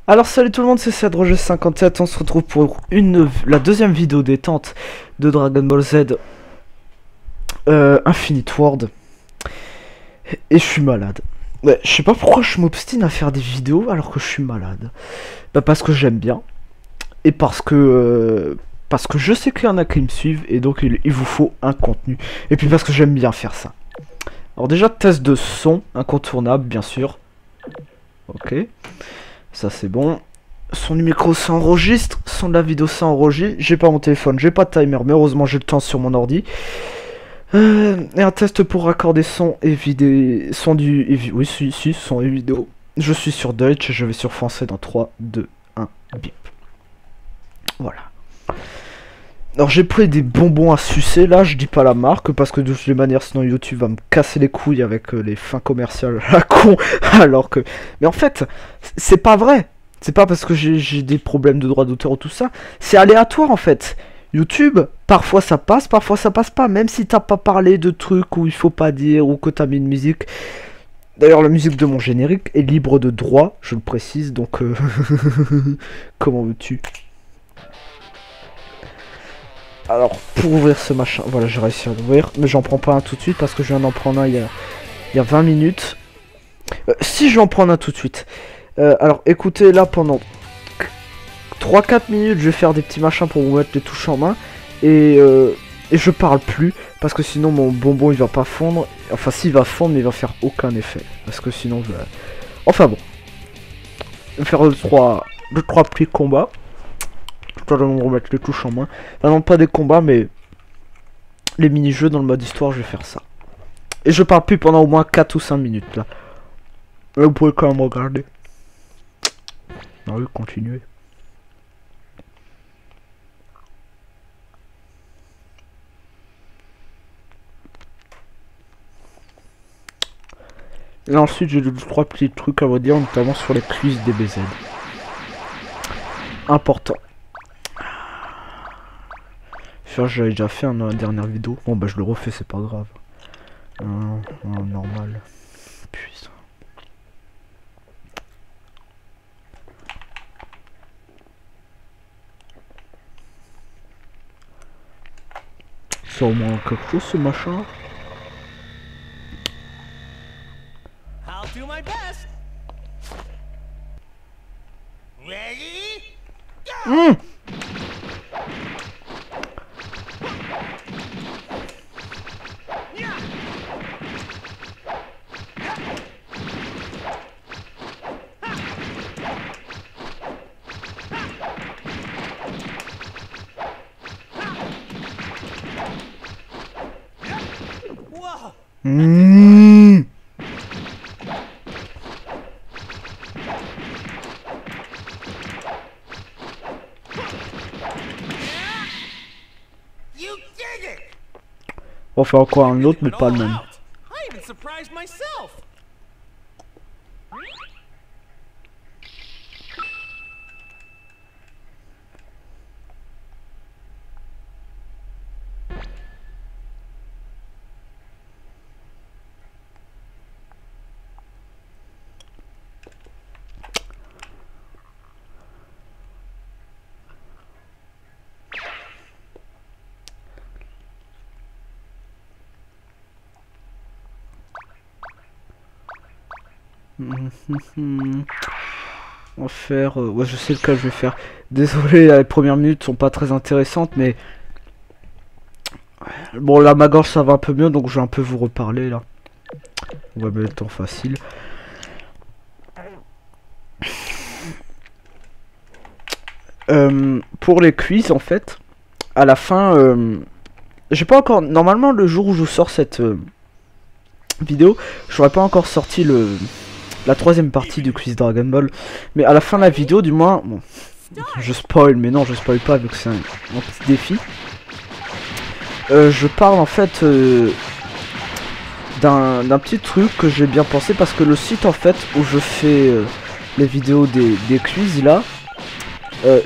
Alors salut tout le monde, c'est CedRoger57, on se retrouve pour la deuxième vidéo détente de Dragon Ball Z Infinite World. Et je suis malade. Ouais, je sais pas pourquoi je m'obstine à faire des vidéos alors que je suis malade. Bah parce que j'aime bien. Et parce que je sais qu'il y en a qui me suivent et donc il vous faut un contenu. Et puis parce que j'aime bien faire ça. Alors déjà, test de son, incontournable bien sûr. Ok. Ça c'est bon. Son micro s'enregistre, son de la vidéo s'enregistre. J'ai pas mon téléphone, j'ai pas de timer, mais heureusement j'ai le temps sur mon ordi. Et un test pour raccorder son et vidéo. Son du. Oui, si, son et vidéo. Je suis sur Deutsch et je vais sur français dans 3, 2, 1, bip. Voilà. Alors j'ai pris des bonbons à sucer, là je dis pas la marque parce que de toutes les manières sinon YouTube va me casser les couilles avec les fins commerciales à la con. Alors que... Mais en fait, c'est pas vrai. C'est pas parce que j'ai des problèmes de droit d'auteur ou tout ça. C'est aléatoire en fait. YouTube, parfois ça passe pas. Même si t'as pas parlé de trucs où il faut pas dire ou que t'as mis une musique. D'ailleurs la musique de mon générique est libre de droit, je le précise, donc... Comment veux-tu ? Alors, pour ouvrir ce machin, voilà, j'ai réussi à l'ouvrir, mais j'en prends pas un tout de suite parce que je viens d'en prendre un il y a 20 minutes. Si je vais en prendre un tout de suite. Alors, écoutez, là, pendant 3-4 minutes, je vais faire des petits machins pour vous mettre les touches en main. Et je parle plus, parce que sinon mon bonbon il va pas fondre. Enfin, s'il va fondre, mais il va faire aucun effet. Parce que sinon, je... Enfin bon. Je vais faire 2-3 petits combats. Je dois me remettre les touches en main. Enfin, non, pas des combats, mais les mini-jeux dans le mode histoire, je vais faire ça. Et je parle plus pendant au moins 4 ou 5 minutes là. Mais vous pouvez quand même regarder. Ah oui, continuez. Et ensuite, j'ai 2-3 petits trucs à vous dire, notamment sur les cuisses des BZ. Important. J'avais déjà fait dans la dernière vidéo. Bon bah je le refais, c'est pas grave. Normal. Putain. Ça au moins quelque chose ce machin. Mmh. Mmh. On fait encore un autre, mais pas le même. On va faire... ouais, je sais lequel je vais faire. Désolé, les premières minutes sont pas très intéressantes, mais... Bon, là, ma gorge, ça va un peu mieux, donc je vais un peu vous reparler, là. On va mettre le temps facile. Pour les quiz, en fait, à la fin... j'ai pas encore... Normalement, le jour où je sors cette vidéo, j'aurais pas encore sorti la troisième partie du quiz Dragon Ball, mais à la fin de la vidéo, du moins, bon, je spoil, mais non, je spoil pas vu que c'est un petit défi. Je parle en fait d'un petit truc que j'ai bien pensé parce que le site en fait où je fais les vidéos des quiz là,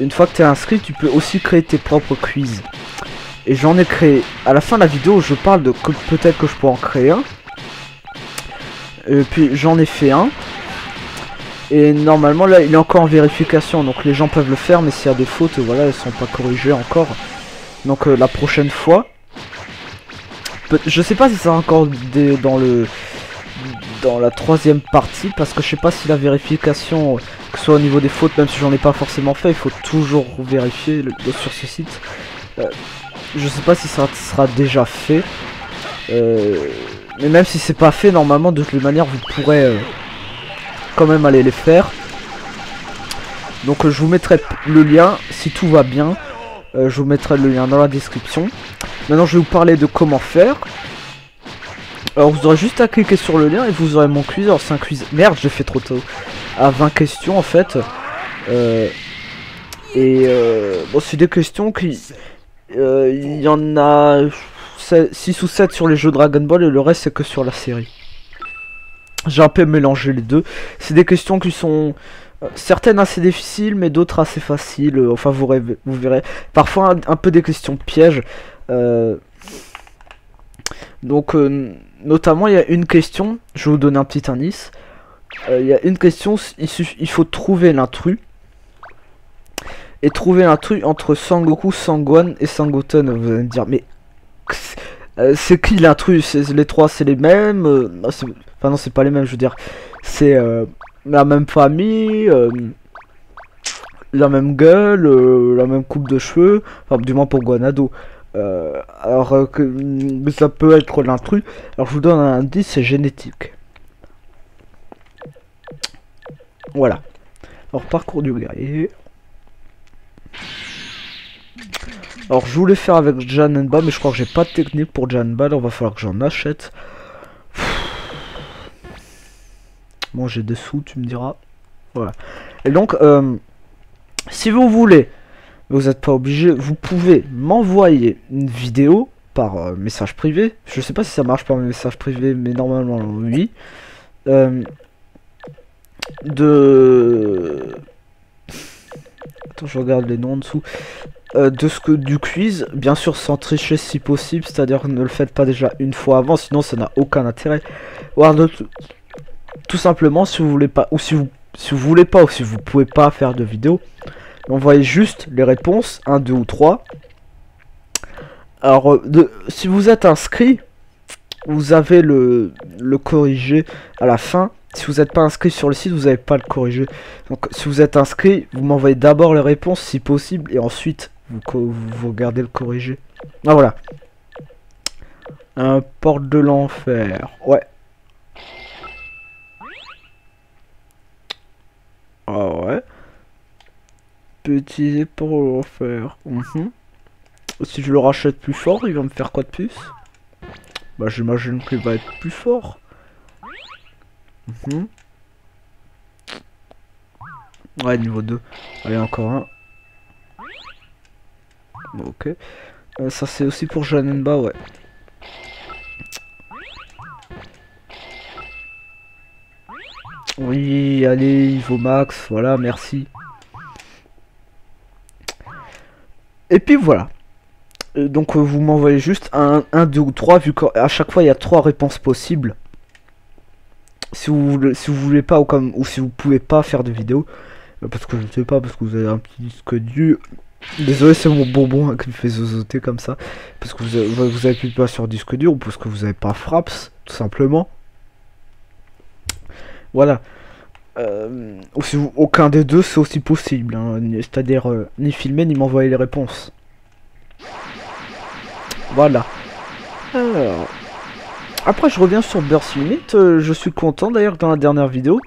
une fois que tu es inscrit, tu peux aussi créer tes propres quiz. Et j'en ai créé. À la fin de la vidéo, je parle de que peut-être que je pourrais en créer un. Et puis j'en ai fait un. Et normalement là il est encore en vérification, donc les gens peuvent le faire, mais s'il y a des fautes, voilà, elles sont pas corrigées encore. Donc la prochaine fois, je sais pas si ça sera encore dans la troisième partie, parce que je sais pas si la vérification, que ce soit au niveau des fautes, même si j'en ai pas forcément fait, il faut toujours vérifier sur ce site. Je sais pas si ça sera déjà fait, mais même si c'est pas fait, normalement de toute manière vous pourrez quand même aller les faire. Donc je vous mettrai le lien si tout va bien. Je vous mettrai le lien dans la description. Maintenant je vais vous parler de comment faire. Alors vous aurez juste à cliquer sur le lien et vous aurez mon quiz. Alors c'est un quiz, merde j'ai fait trop tôt, à 20 questions en fait. Bon c'est des questions qui... il y en a 6 ou 7 sur les jeux Dragon Ball et le reste c'est que sur la série. J'ai un peu mélangé les deux. C'est des questions qui sont... certaines assez difficiles mais d'autres assez faciles. Enfin vous verrez. Parfois un peu des questions pièges. Donc notamment il y a une question, je vais vous donner un petit indice. Il y a une question, il faut trouver l'intrus. Et trouver l'intrus entre Sangoku, Sangwan et Sangoten. Vous allez me dire mais c'est qui l'intrus? Les trois c'est les mêmes? Enfin non c'est pas les mêmes, je veux dire. C'est la même famille, la même gueule, la même coupe de cheveux. Enfin du moins pour Guanado. Alors que ça peut être l'intrus. Alors je vous donne un indice, c'est génétique. Voilà. Alors parcours du guerrier. Alors je voulais faire avec Janemba, mais je crois que j'ai pas de technique pour Janemba. Alors va falloir que j'en achète. Bon j'ai des sous, tu me diras. Voilà. Et donc si vous voulez, vous n'êtes pas obligé, vous pouvez m'envoyer une vidéo par message privé. Je sais pas si ça marche par message privé, mais normalement oui. Attends, je regarde les noms en dessous. Du quiz, bien sûr sans tricher si possible, c'est-à-dire ne le faites pas déjà une fois avant, sinon ça n'a aucun intérêt. Ou alors, tout simplement, si vous voulez pas, ou si vous voulez pas, ou si vous pouvez pas faire de vidéo, envoyez juste les réponses, 1, 2 ou 3. Alors, si vous êtes inscrit, vous avez le corrigé à la fin. Si vous n'êtes pas inscrit sur le site, vous n'avez pas le corrigé. Donc, si vous êtes inscrit, vous m'envoyez d'abord les réponses si possible, et ensuite vous regardez le corrigé. Ah voilà. Un porte de l'enfer. Ouais. Ah ouais. Petit pour l'enfer. Si je le rachète plus fort, il va me faire quoi de plus? Bah j'imagine qu'il va être plus fort. Ouais, niveau 2. Allez, encore un. Ok. Ça c'est aussi pour Janemba, ouais. Oui, allez, niveau max, voilà, merci. Et puis voilà. Donc vous m'envoyez juste un 2 ou 3, vu qu'à chaque fois il y a 3 réponses possibles. Si vous voulez pas ou si vous pouvez pas faire de vidéo, parce que je ne sais pas, parce que vous avez un petit disque dur. Désolé, c'est mon bonbon qui me fait zozoter comme ça, parce que vous avez plus pas sur disque dur, ou parce que vous avez pas Fraps, tout simplement. Voilà. Ou si aucun des deux c'est aussi possible, hein. C'est-à-dire ni filmer ni m'envoyer les réponses. Voilà. Alors, après je reviens sur Burst Limit. Je suis content d'ailleurs, dans la dernière vidéo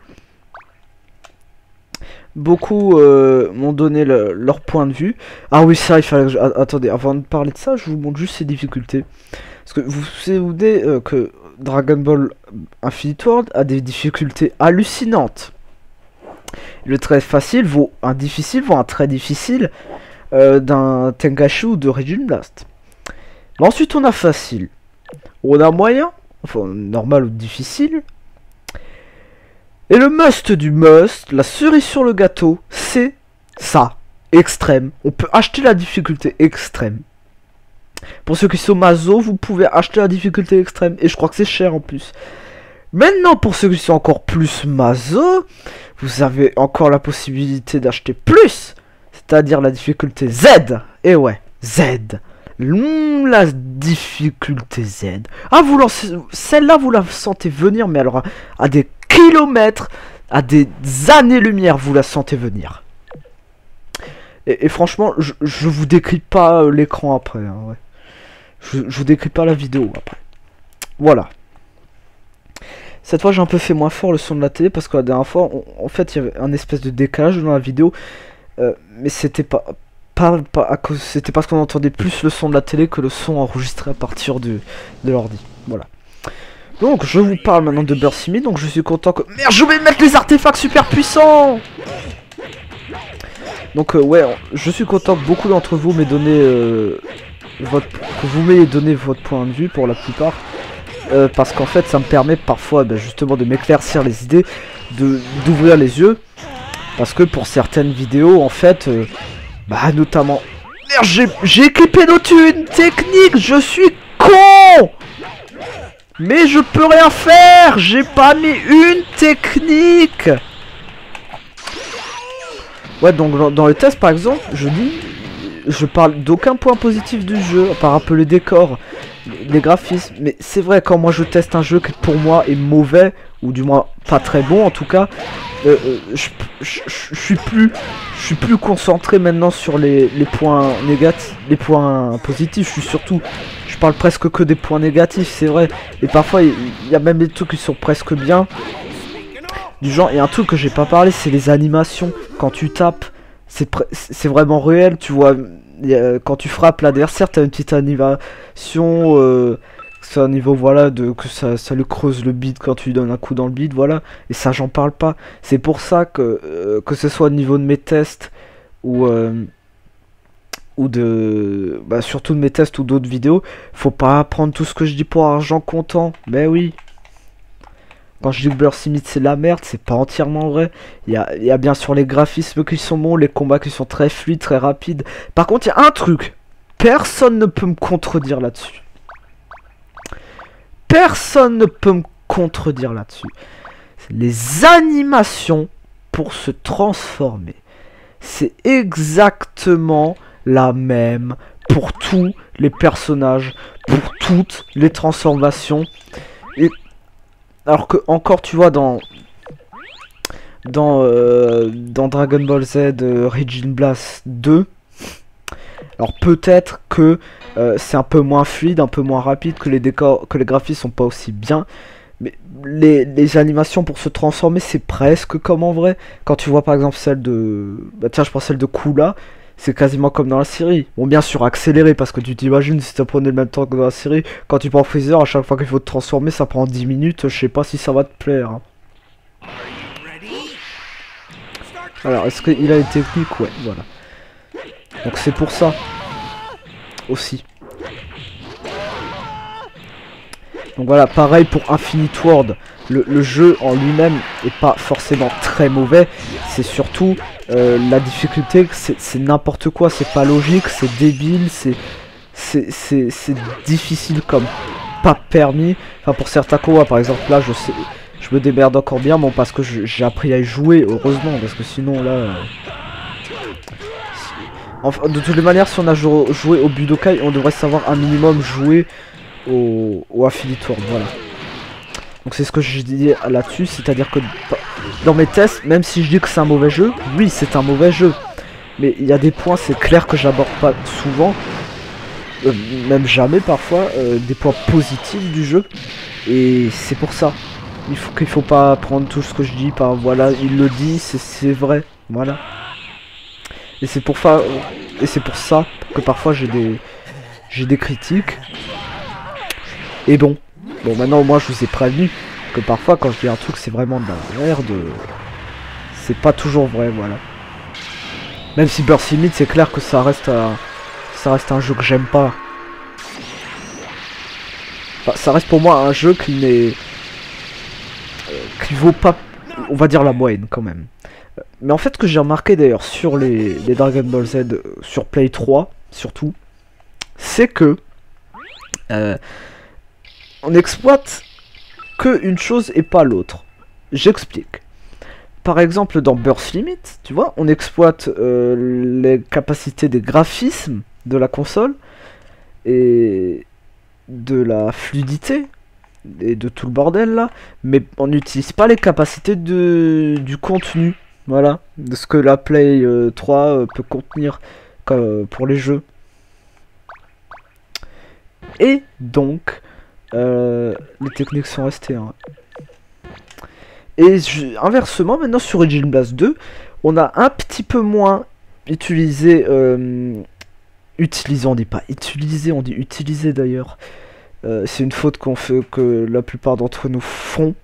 beaucoup m'ont donné leur point de vue. Ah oui, ça il fallait que attendez, avant de parler de ça, je vous montre juste ces difficultés. Parce que vous savez que Dragon Ball Infinite World a des difficultés hallucinantes. Le très facile vaut un difficile, vaut un très difficile d'un Tengashi ou de Region Blast. Mais ensuite on a facile, on a moyen, enfin normal ou difficile. Et le must du must, la cerise sur le gâteau, c'est ça, extrême. On peut acheter la difficulté extrême. Pour ceux qui sont maso, vous pouvez acheter la difficulté extrême. Et je crois que c'est cher en plus. Maintenant, pour ceux qui sont encore plus maso, vous avez encore la possibilité d'acheter plus, c'est-à-dire la difficulté Z. Et ouais, Z. La difficulté Z. Ah, vous lancez... Celle-là, vous la sentez venir, mais alors à des kilomètres, à des années-lumière, vous la sentez venir. Et franchement, je vous décris pas l'écran après. Hein, ouais. Je vous décris pas la vidéo après. Voilà. Cette fois, j'ai un peu fait moins fort le son de la télé parce que la dernière fois, en fait, il y avait un espèce de décalage dans la vidéo. Mais c'était pas à cause, c'était parce qu'on entendait plus le son de la télé que le son enregistré à partir de l'ordi. Voilà. Donc, je vous parle maintenant de Bursimi. Donc, je suis content que... Merde, j'ai oublié de mettre les artefacts super puissants. Donc, ouais, je suis content que beaucoup d'entre vous m'aient donné... que vous m'ayez donné votre point de vue pour la plupart. Parce qu'en fait, ça me permet parfois justement de m'éclaircir les idées, d'ouvrir les yeux. Parce que pour certaines vidéos, en fait, notamment... Merde, j'ai équipé une technique, je suis con. Mais je peux rien faire, j'ai pas mis une technique. Ouais, donc dans le test par exemple, je parle d'aucun point positif du jeu, à part un peu les décors, les graphismes. Mais c'est vrai, quand moi je teste un jeu qui pour moi est mauvais, ou du moins pas très bon en tout cas, je suis plus concentré maintenant sur les points négatifs, les points positifs. Je parle presque que des points négatifs, c'est vrai. Et parfois il y a même des trucs qui sont presque bien. Du genre, et un truc que j'ai pas parlé, c'est les animations. Quand tu tapes, c'est vraiment réel, tu vois. Quand tu frappes l'adversaire, t'as une petite animation. C'est un niveau, voilà, que ça lui creuse le bide quand tu lui donnes un coup dans le bide, voilà. Et ça, j'en parle pas. C'est pour ça que ce soit au niveau de mes tests ou surtout de mes tests ou d'autres vidéos, faut pas prendre tout ce que je dis pour argent comptant. Mais oui. Quand je dis que Bursimi c'est la merde, c'est pas entièrement vrai. Il y a bien sûr les graphismes qui sont bons, les combats qui sont très fluides, très rapides. Par contre, il y a un truc. Personne ne peut me contredire là-dessus. Personne ne peut me contredire là-dessus. Les animations pour se transformer. C'est exactement la même pour tous les personnages, pour toutes les transformations. Et alors que encore tu vois dans Dragon Ball Z Origin Blast 2, alors peut-être que c'est un peu moins fluide, un peu moins rapide, que les décors, que les graphismes sont pas aussi bien, mais les animations pour se transformer c'est presque comme en vrai. Quand tu vois par exemple celle de, tiens je prends celle de Kula, c'est quasiment comme dans la série. Bon, bien sûr, accéléré, parce que tu t'imagines si ça prenait le même temps que dans la série. Quand tu prends Freezer, à chaque fois qu'il faut te transformer, ça prend 10 minutes. Je sais pas si ça va te plaire. Hein. Alors, est-ce qu'il a les techniques? Ouais, voilà. Donc c'est pour ça. Aussi. Donc voilà, pareil pour Infinite World. Le jeu en lui-même est pas forcément très mauvais. C'est surtout la difficulté, c'est n'importe quoi, c'est pas logique, c'est débile, c'est difficile comme pas permis. Enfin pour certains combats par exemple là je me démerde encore bien, bon parce que j'ai appris à y jouer, heureusement, parce que sinon là... Enfin, de toutes les manières, si on a joué au Budokai, on devrait savoir un minimum jouer au Infinite World, voilà. Donc c'est ce que je dis là-dessus, c'est-à-dire que dans mes tests, même si je dis que c'est un mauvais jeu, oui c'est un mauvais jeu. Mais il y a des points, c'est clair que j'aborde pas souvent, même jamais parfois, des points positifs du jeu. Et c'est pour ça. Il faut pas prendre tout ce que je dis par voilà, il le dit, c'est vrai, voilà. Et c'est pour ça que parfois j'ai des critiques. Et bon maintenant au moins je vous ai prévenu que parfois quand je dis un truc c'est vraiment de la merde. C'est pas toujours vrai, voilà. Même si Bursimi c'est clair que ça reste un jeu que j'aime pas. Enfin, ça reste pour moi un jeu qui vaut pas, on va dire, la moyenne quand même. Mais en fait, ce que j'ai remarqué d'ailleurs sur les Dragon Ball Z, sur Play 3 surtout, c'est que on exploite que une chose et pas l'autre. J'explique. Par exemple, dans Burst Limit, tu vois, on exploite les capacités des graphismes de la console et de la fluidité et de tout le bordel là, mais on n'utilise pas les capacités du contenu, voilà, de ce que la Play 3 peut contenir pour les jeux. Et donc, les techniques sont restées. Hein. Et inversement, maintenant sur Origin Blast 2, on a un petit peu moins utilisé. Utilisé, on dit pas utilisé, on dit utilisé d'ailleurs. C'est une faute que la plupart d'entre nous font.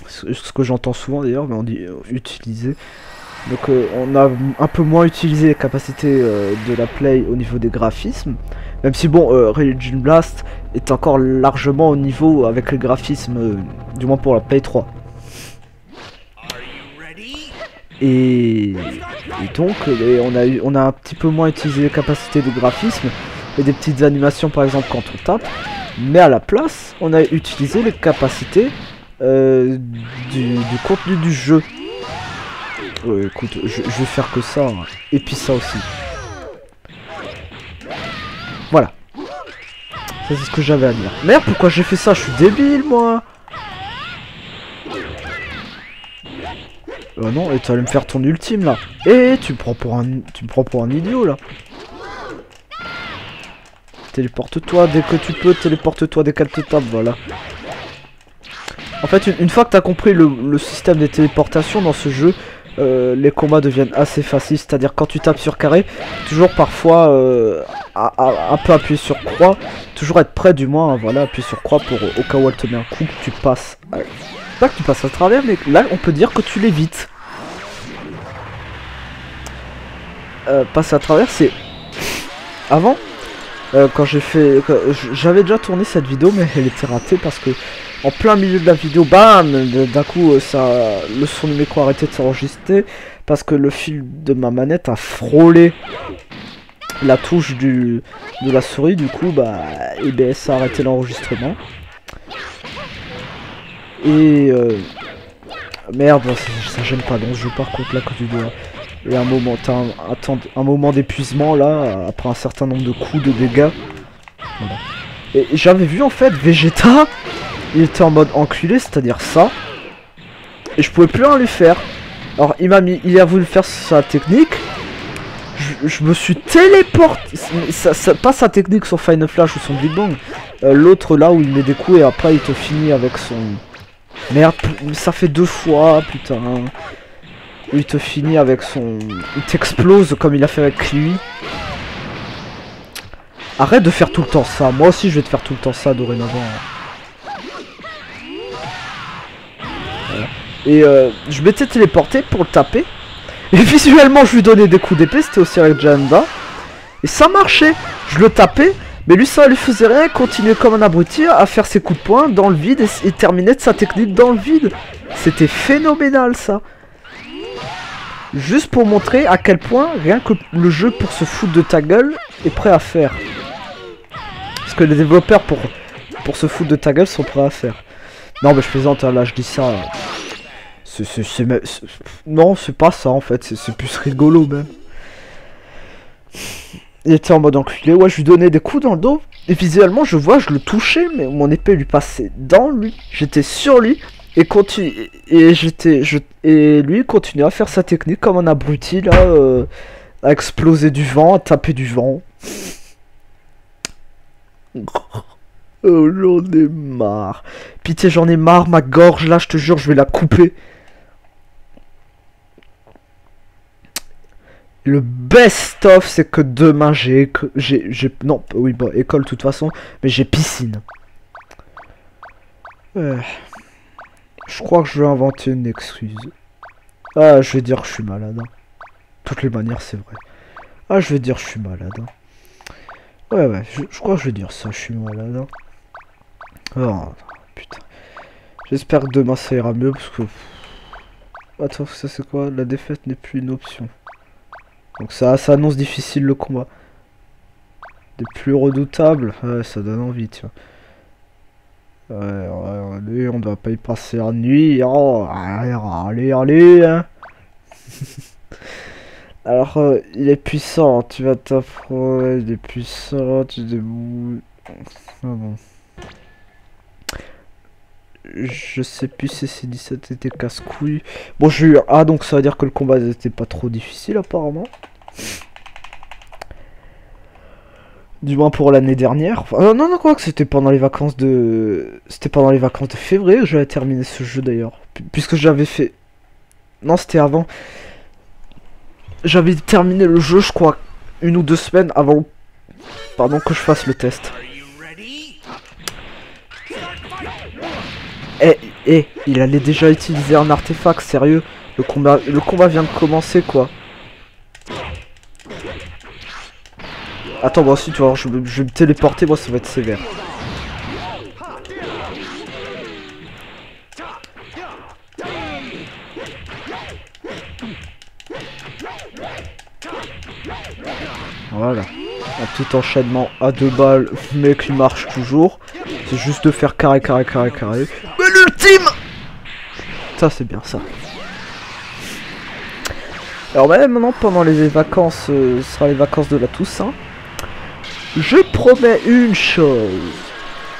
Ce que j'entends souvent d'ailleurs, mais on dit utiliser. Donc on a un peu moins utilisé les capacités de la Play au niveau des graphismes. Même si bon, Origin Blast est encore largement au niveau avec les graphismes, du moins pour la Play 3. Et donc on a un petit peu moins utilisé les capacités de graphisme et des petites animations par exemple quand on tape. Mais à la place, on a utilisé les capacités du contenu du jeu. Écoute, je vais faire que ça, hein. Et puis ça aussi. Voilà. Ça c'est ce que j'avais à dire. Merde, pourquoi j'ai fait ça? Je suis débile moi. Non, et tu allais me faire ton ultime là. Et tu me prends pour un idiot là. Téléporte-toi dès que tu peux, téléporte-toi dès qu'elle te tape, voilà. En fait, une fois que tu as compris le système des téléportations dans ce jeu, les combats deviennent assez faciles. C'est-à-dire quand tu tapes sur carré, toujours parfois un peu appuyer sur croix, toujours être prêt du moins, hein, voilà, appuyer sur croix pour au cas où elle te met un coup, tu passes. Pas que tu passes à travers, mais là on peut dire que tu l'évites. Passer à travers, c'est avant. Quand j'ai fait, j'avais déjà tourné cette vidéo, mais elle était ratée parce que en plein milieu de la vidéo, bam, d'un coup, le son du micro a arrêté de s'enregistrer parce que le fil de ma manette a frôlé la touche de la souris. Du coup, bah, EBS a arrêté l'enregistrement. Et merde, ça gêne pas dans ce jeu par contre là que tu dois. Et un moment, un moment d'épuisement là, après un certain nombre de coups de dégâts. Voilà. Et j'avais vu en fait Vegeta, il était en mode enculé, c'est-à-dire ça. Et je pouvais plus rien lui faire. Alors il a voulu faire sa technique. Je me suis téléporté. Pas sa technique sur Final Flash ou son Big Bang. L'autre là où il met des coups et après il te finit avec son... Merde, ça fait 2 fois, putain. Où il te finit avec son... Il t'explose comme il a fait avec lui. Arrête de faire tout le temps ça. Moi aussi je vais te faire tout le temps ça dorénavant. Voilà. Et je m'étais téléporté pour le taper. Et visuellement je lui donnais des coups d'épée. C'était aussi avec Janda. Et ça marchait. Je le tapais. Mais lui ça lui faisait rien. Il continuait comme un abruti à faire ses coups de poing dans le vide. Et terminait de sa technique dans le vide. C'était phénoménal ça. Juste pour montrer à quel point rien que le jeu pour se foutre de ta gueule est prêt à faire. Parce que les développeurs pour se foutre de ta gueule sont prêts à faire. Non mais je plaisante, là je dis ça. Non c'est pas ça en fait, c'est plus rigolo même. Il était en mode enculé, ouais je lui donnais des coups dans le dos. Et visuellement je le touchais mais mon épée lui passait dans lui. J'étais sur lui. Et lui continuait à faire sa technique comme un abruti là, à exploser du vent, à taper du vent. Oh, j'en ai marre. Pitié, j'en ai marre, ma gorge là, je te jure, je vais la couper. Le best-of, c'est que demain non, oui, bah, école de toute façon, mais j'ai piscine. Je crois que je vais inventer une excuse. Ah, je vais dire que je suis malade. Hein. De toutes les manières, c'est vrai. Ah, je vais dire que je suis malade. Hein. Ouais, je crois que je vais dire ça, je suis malade. Hein. Oh, putain. J'espère que demain ça ira mieux, parce que... Attends, ça c'est quoi? La défaite n'est plus une option. Donc ça annonce difficile le combat. Des plus redoutables. Ouais, ça donne envie, tiens. Allez, on doit pas y passer la nuit. Oh, allez, hein. Alors, il est puissant, tu vas t'affronter, il est puissant, tu débrouilles. Ah bon. Je sais plus si c'est 17 était casse-couille. Bon, j'ai eu A, donc ça veut dire que le combat n'était pas trop difficile apparemment. Du moins pour l'année dernière. Enfin, non, quoi que c'était pendant les vacances de... C'était pendant les vacances de février que j'avais terminé ce jeu d'ailleurs. Puisque j'avais fait... Non, c'était avant. J'avais terminé le jeu, je crois, 1 ou 2 semaines avant... Pardon, que je fasse le test. Il allait déjà utiliser un artefact, sérieux. Le combat vient de commencer, quoi. Attends, moi aussi, tu vois, je vais me téléporter, moi, ça va être sévère. Voilà. Un petit enchaînement à 2 balles, mais qui marche toujours. C'est juste de faire carré. Mais l'ultime! Ça, c'est bien, ça. Alors, maintenant, pendant les vacances, ce sera les vacances de la Toussaint. Je promets une chose.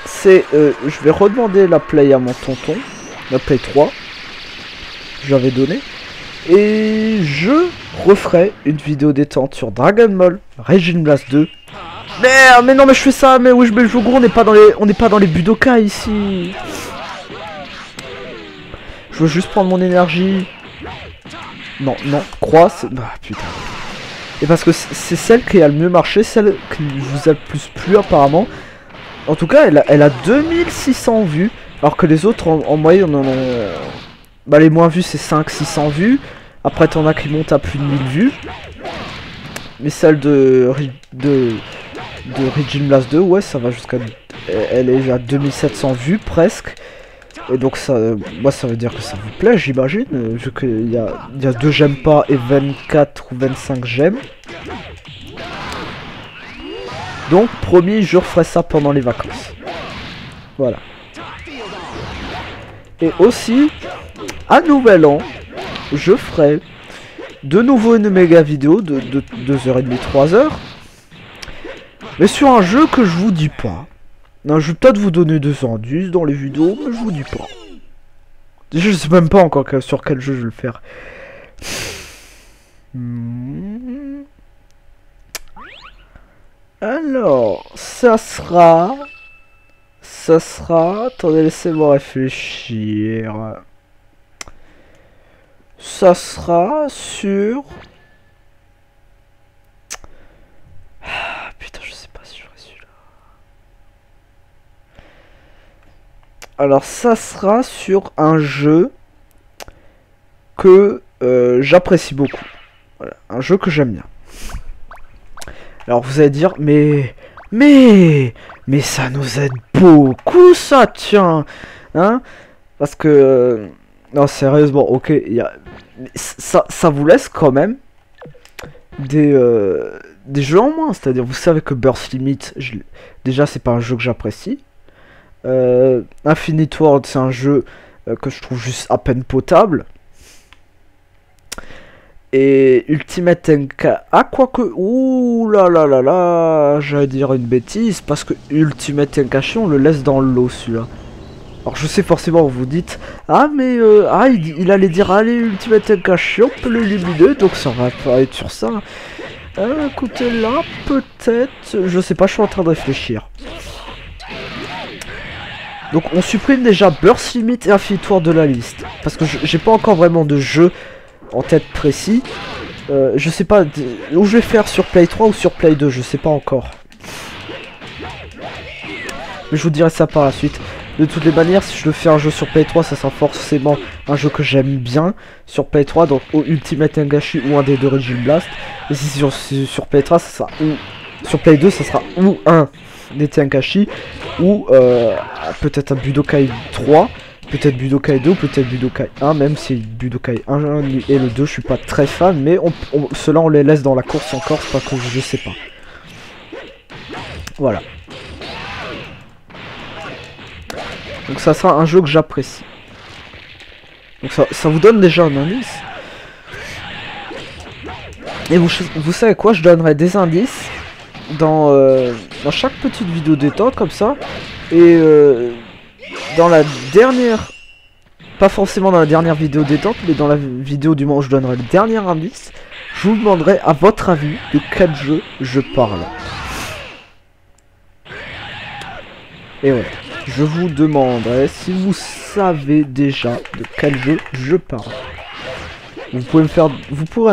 C'est, je vais redemander la play à mon tonton. La play 3. Je l'avais donné. Et je referai une vidéo détente sur Dragon Ball Raging Blast 2. Merde, mais non, mais je fais ça, mais oui, je mets le jeu gros, on n'est pas dans les Budokai ici. Je veux juste prendre mon énergie. Non, croix, bah putain. Et parce que c'est celle qui a le mieux marché, celle qui vous a le plus plu apparemment. En tout cas, elle a 2600 vues, alors que les autres en moyenne en ont... Bah les moins vues c'est 500-600 vues. Après t'en as qui montent à plus de 1000 vues. Mais celle de Raging Blast 2, ouais, ça va jusqu'à... Elle est à 2700 vues presque. Et donc ça, moi ça veut dire que ça vous plaît, j'imagine, vu qu'il y a 2 j'aime pas et 24 ou 25 j'aime. Donc promis, je referai ça pendant les vacances. Voilà. Et aussi, à Nouvel An, je ferai de nouveau une méga vidéo de 2h30, 3h. Mais sur un jeu que je vous dis pas. Non, je vais peut-être vous donner 2 indices dans les vidéos, mais je vous dis pas. Je sais même pas encore sur quel jeu je vais le faire. Alors, ça sera... Attendez, laissez-moi réfléchir. Ça sera sur... Putain, je sais pas si j'aurai celui-là. Alors, ça sera sur un jeu que j'apprécie beaucoup. Voilà, un jeu que j'aime bien. Alors, vous allez dire, mais ça nous aide beaucoup, ça, tiens. Hein? Parce que... non, sérieusement, ok, ça vous laisse quand même des jeux en moins. C'est-à-dire, vous savez que Burst Limit, déjà, c'est pas un jeu que j'apprécie. Infinite World, c'est un jeu que je trouve juste à peine potable. Et Ultimate NK... Ah, quoique... Ouh là là là là... J'allais dire une bêtise, parce que Ultimate Nkashi, on le laisse dans l'eau, celui-là. Alors, je sais forcément, vous dites... Ah, mais... il allait dire, allez, Ultimate Nkashi, on peut l'éliminer, donc ça va pas être sur ça. Écoutez, là, peut-être... Je sais pas, je suis en train de réfléchir. Donc, on supprime déjà Burst Limit et Infinite World de la liste. Parce que j'ai pas encore vraiment de jeu en tête précis. Je sais pas où je vais faire, sur Play 3 ou sur Play 2, je sais pas encore. Mais je vous dirai ça par la suite. De toutes les manières, si je le fais un jeu sur Play 3, ça sera forcément un jeu que j'aime bien sur Play 3, donc au Ultimate Nkashi ou un des deux Raging Blast. Et si sur Play 3, ça sera sur Play 2, ça sera ou un des Nkashi ou peut-être un Budokai 3. Peut-être Budokai 2 ou peut-être Budokai 1, même si Budokai 1 et le 2 je suis pas très fan, mais ceux-là on les laisse dans la course encore, c'est pas que je sais pas. Voilà. Donc ça sera un jeu que j'apprécie. Donc ça vous donne déjà un indice. Et vous savez quoi, je donnerai des indices dans chaque petite vidéo détente comme ça. Et dans la dernière, pas forcément dans la dernière vidéo détente, mais dans la vidéo du moment où je donnerai le dernier indice, je vous demanderai à votre avis de quel jeu je parle. Et voilà, je vous demanderai si vous savez déjà de quel jeu je parle. Vous pourrez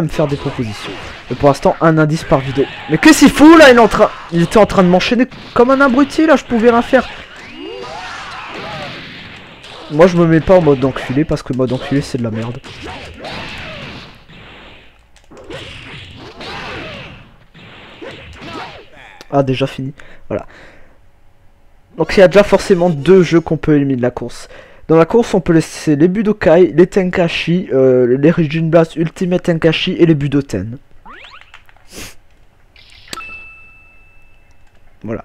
me faire des propositions. Et pour l'instant, un indice par vidéo. Mais qu'est-ce qu'il fout là? Il était en train de m'enchaîner comme un abruti là, je pouvais rien faire. Moi je me mets pas en mode enculé parce que mode enculé c'est de la merde. Ah déjà fini. Voilà. Donc il y a déjà forcément deux jeux qu'on peut éliminer de la course. Dans la course on peut laisser les Budokai, les Tenkaichi, les Region Blast Ultimate Tenkaichi et les Budoten. Voilà.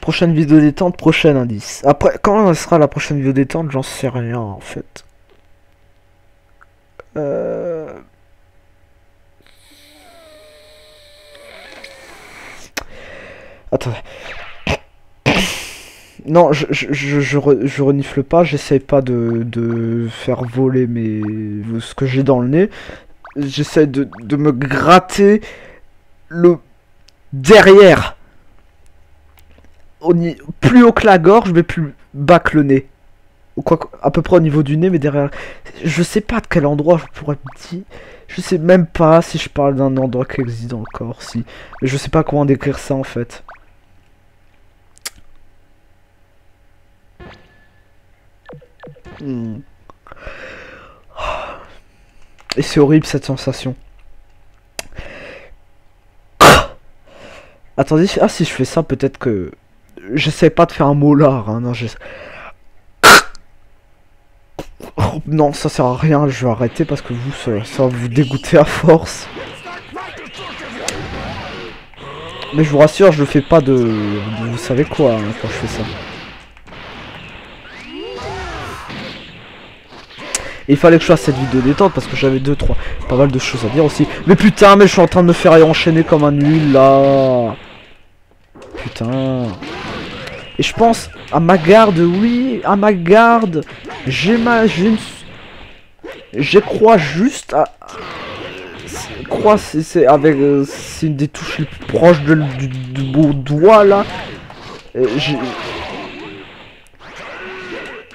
Prochaine vidéo détente, prochain indice. Après, quand sera la prochaine vidéo détente, j'en sais rien en fait. Attendez. Non, je renifle pas, j'essaye pas de faire voler ce que j'ai dans le nez. J'essaie de me gratter le derrière. Plus haut que la gorge, mais plus bas que le nez. Ou quoi, à peu près au niveau du nez, mais derrière. Je sais pas de quel endroit je pourrais me dire. Je sais même pas si je parle d'un endroit qui existe dans le corps, si. Mais je sais pas comment décrire ça en fait. Et c'est horrible cette sensation. Attendez, ah si je fais ça peut-être que... J'essaie pas de faire un molar, hein, non, oh, non, ça sert à rien, je vais arrêter parce que vous, ça va vous dégoûter à force. Mais je vous rassure, je le fais pas de vous savez quoi hein, quand je fais ça. Et il fallait que je fasse cette vidéo détente parce que j'avais pas mal de choses à dire aussi. Mais putain, mais je suis en train de me faire enchaîner comme un nul là. Putain. Et je pense à ma garde, oui, à ma garde. Je crois juste à... c'est avec... c'est une des touches les plus proches du beau doigt là.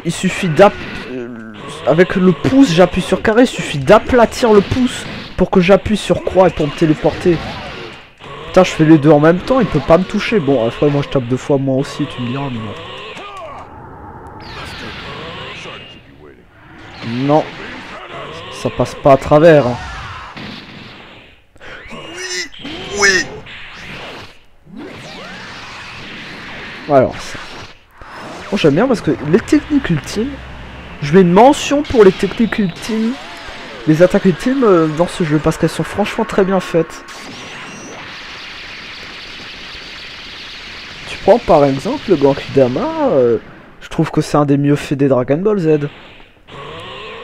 Il suffit avec le pouce, j'appuie sur carré, il suffit d'aplatir le pouce pour que j'appuie sur croix et pour me téléporter. Putain, je fais les deux en même temps, il peut pas me toucher. Bon, après, moi je tape deux fois moi aussi, tu me diras, mais non. Non. Ça passe pas à travers. Hein. Oui. Alors, ça. Moi j'aime bien parce que les techniques ultimes, je mets une mention pour les techniques ultimes, les attaques ultimes dans ce jeu parce qu'elles sont franchement très bien faites. Tu prends par exemple le Genkidama, je trouve que c'est un des mieux faits des Dragon Ball Z.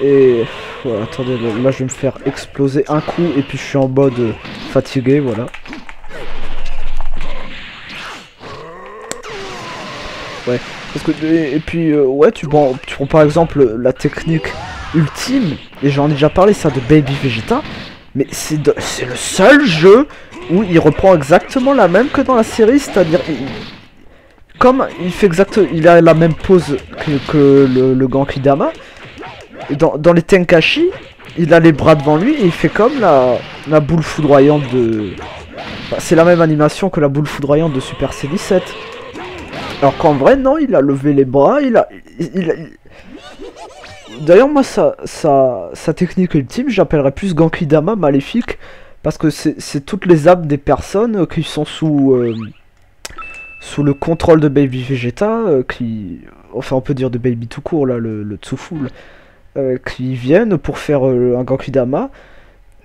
Et voilà, attendez, là je vais me faire exploser un coup et puis je suis en mode fatigué, voilà. Ouais. Parce que, et puis, ouais, tu prends par exemple la technique ultime, et j'en ai déjà parlé ça de Baby Vegeta, mais c'est le seul jeu où il reprend exactement la même que dans la série, c'est-à-dire, comme il fait il a la même pose que le Genkidama, et dans les Tenkaichi, il a les bras devant lui, et il fait comme la boule foudroyante de... Bah, c'est la même animation que la boule foudroyante de Super C17. Alors qu'en vrai, non, il a levé les bras, D'ailleurs, moi, sa technique ultime, j'appellerais plus Genkidama maléfique, parce que c'est toutes les âmes des personnes qui sont sous le contrôle de Baby Vegeta, enfin, on peut dire de Baby tout court, là, le Tsuful, qui viennent pour faire un Genkidama,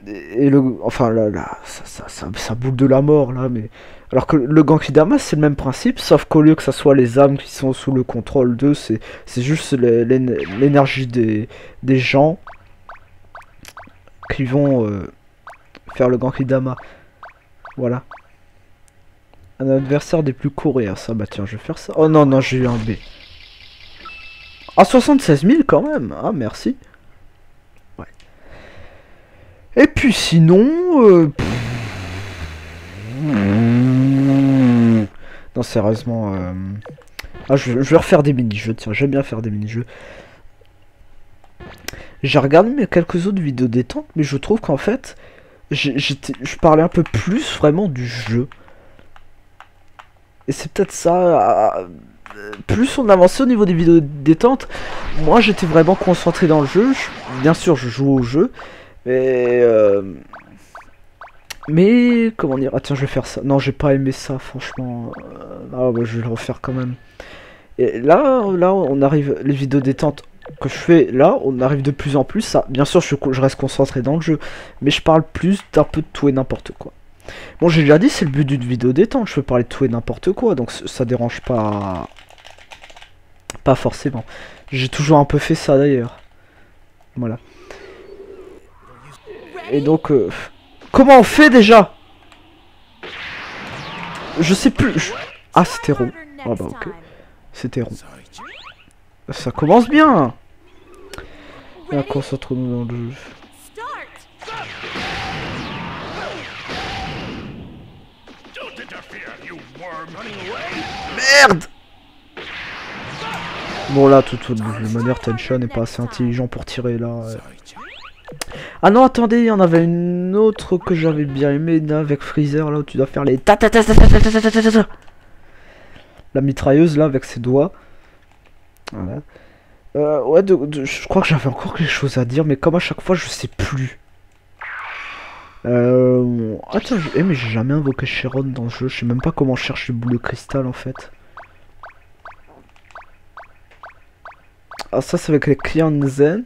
et enfin, sa boule de la mort, là, mais... Alors que le Genkidama c'est le même principe, sauf qu'au lieu que ça soit les âmes qui sont sous le contrôle d'eux, c'est juste l'énergie des gens qui vont faire le Genkidama. Voilà. Un adversaire des plus courriers, ça, bah tiens, je vais faire ça. Oh non, non, j'ai eu un B. Ah, 76 000 quand même. Ah, merci. Ouais. Et puis sinon... Non, sérieusement... Ah, je vais refaire des mini-jeux, tiens, j'aime bien faire des mini-jeux. J'ai regardé quelques autres vidéos détente, mais je trouve qu'en fait... je parlais un peu plus vraiment du jeu. Et c'est peut-être ça... plus on avançait au niveau des vidéos détente, moi j'étais vraiment concentré dans le jeu. Bien sûr, je joue au jeu, mais comment dire? Ah tiens, je vais faire ça. Non, j'ai pas aimé ça, franchement. Ah bah, je vais le refaire quand même. Et là, on arrive. Les vidéos détente que je fais là, on arrive de plus en plus. Ça, bien sûr, je reste concentré dans le jeu, mais je parle plus d'un peu de tout et n'importe quoi. Bon, j'ai déjà dit, c'est le but d'une vidéo détente. Je peux parler de tout et n'importe quoi, donc ça dérange pas. Pas forcément. J'ai toujours un peu fait ça d'ailleurs. Voilà. Et donc, comment on fait déjà? Je sais plus. Ah, c'était rond. Ah bah ok. C'était rond. Ça commence bien. Et concentrons-nous dans le jeu. Merde! Bon là, de toute manière, Tension n'est pas assez intelligent pour tirer là. Ah non, attendez, il y en avait une autre que j'avais bien aimé là, avec Freezer là où tu dois faire les ta ta ta ta ta ta ta ta ta ta. La mitrailleuse là avec ses doigts. Voilà. Ouais, je crois que j'avais encore quelque chose à dire, mais comme à chaque fois, je sais plus. Ah tiens, mais j'ai jamais invoqué Chiron dans le jeu. Je sais même pas comment je cherche les boules de cristal en fait. Ah ça c'est avec les clients Zen.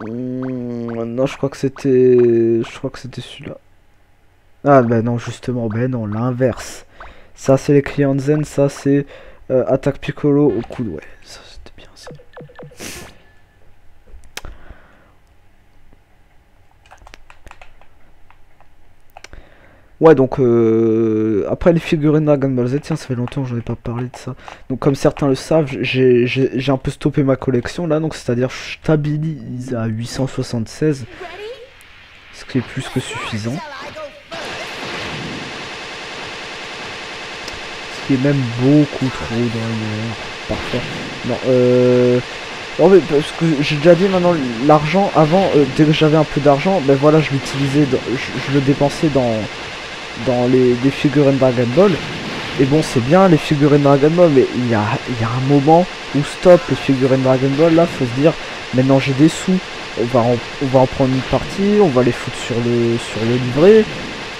Non, je crois que c'était celui-là. Ah ben non, justement, ben non, l'inverse. Ça c'est les clients Zen, ça c'est attaque Piccolo au coude, ouais, ça c'était bien ça. Ouais, donc après les figurines Dragon Ball Z, tiens, ça fait longtemps que j'en ai pas parlé de ça. Donc comme certains le savent, j'ai un peu stoppé ma collection là, donc c'est-à-dire je stabilise à 876, ce qui est plus que suffisant. Ce qui est même beaucoup trop d'ailleurs, parfois. Non, non mais parce que j'ai déjà dit maintenant, l'argent, avant, dès que j'avais un peu d'argent, ben voilà, je l'utilisais, je le dépensais dans les figurines Dragon Ball. Et bon, c'est bien les figurines Dragon Ball, mais il y a un moment où stop les figurines Dragon Ball. Là, faut se dire, maintenant j'ai des sous, on va en prendre une partie, on va les foutre sur le livret.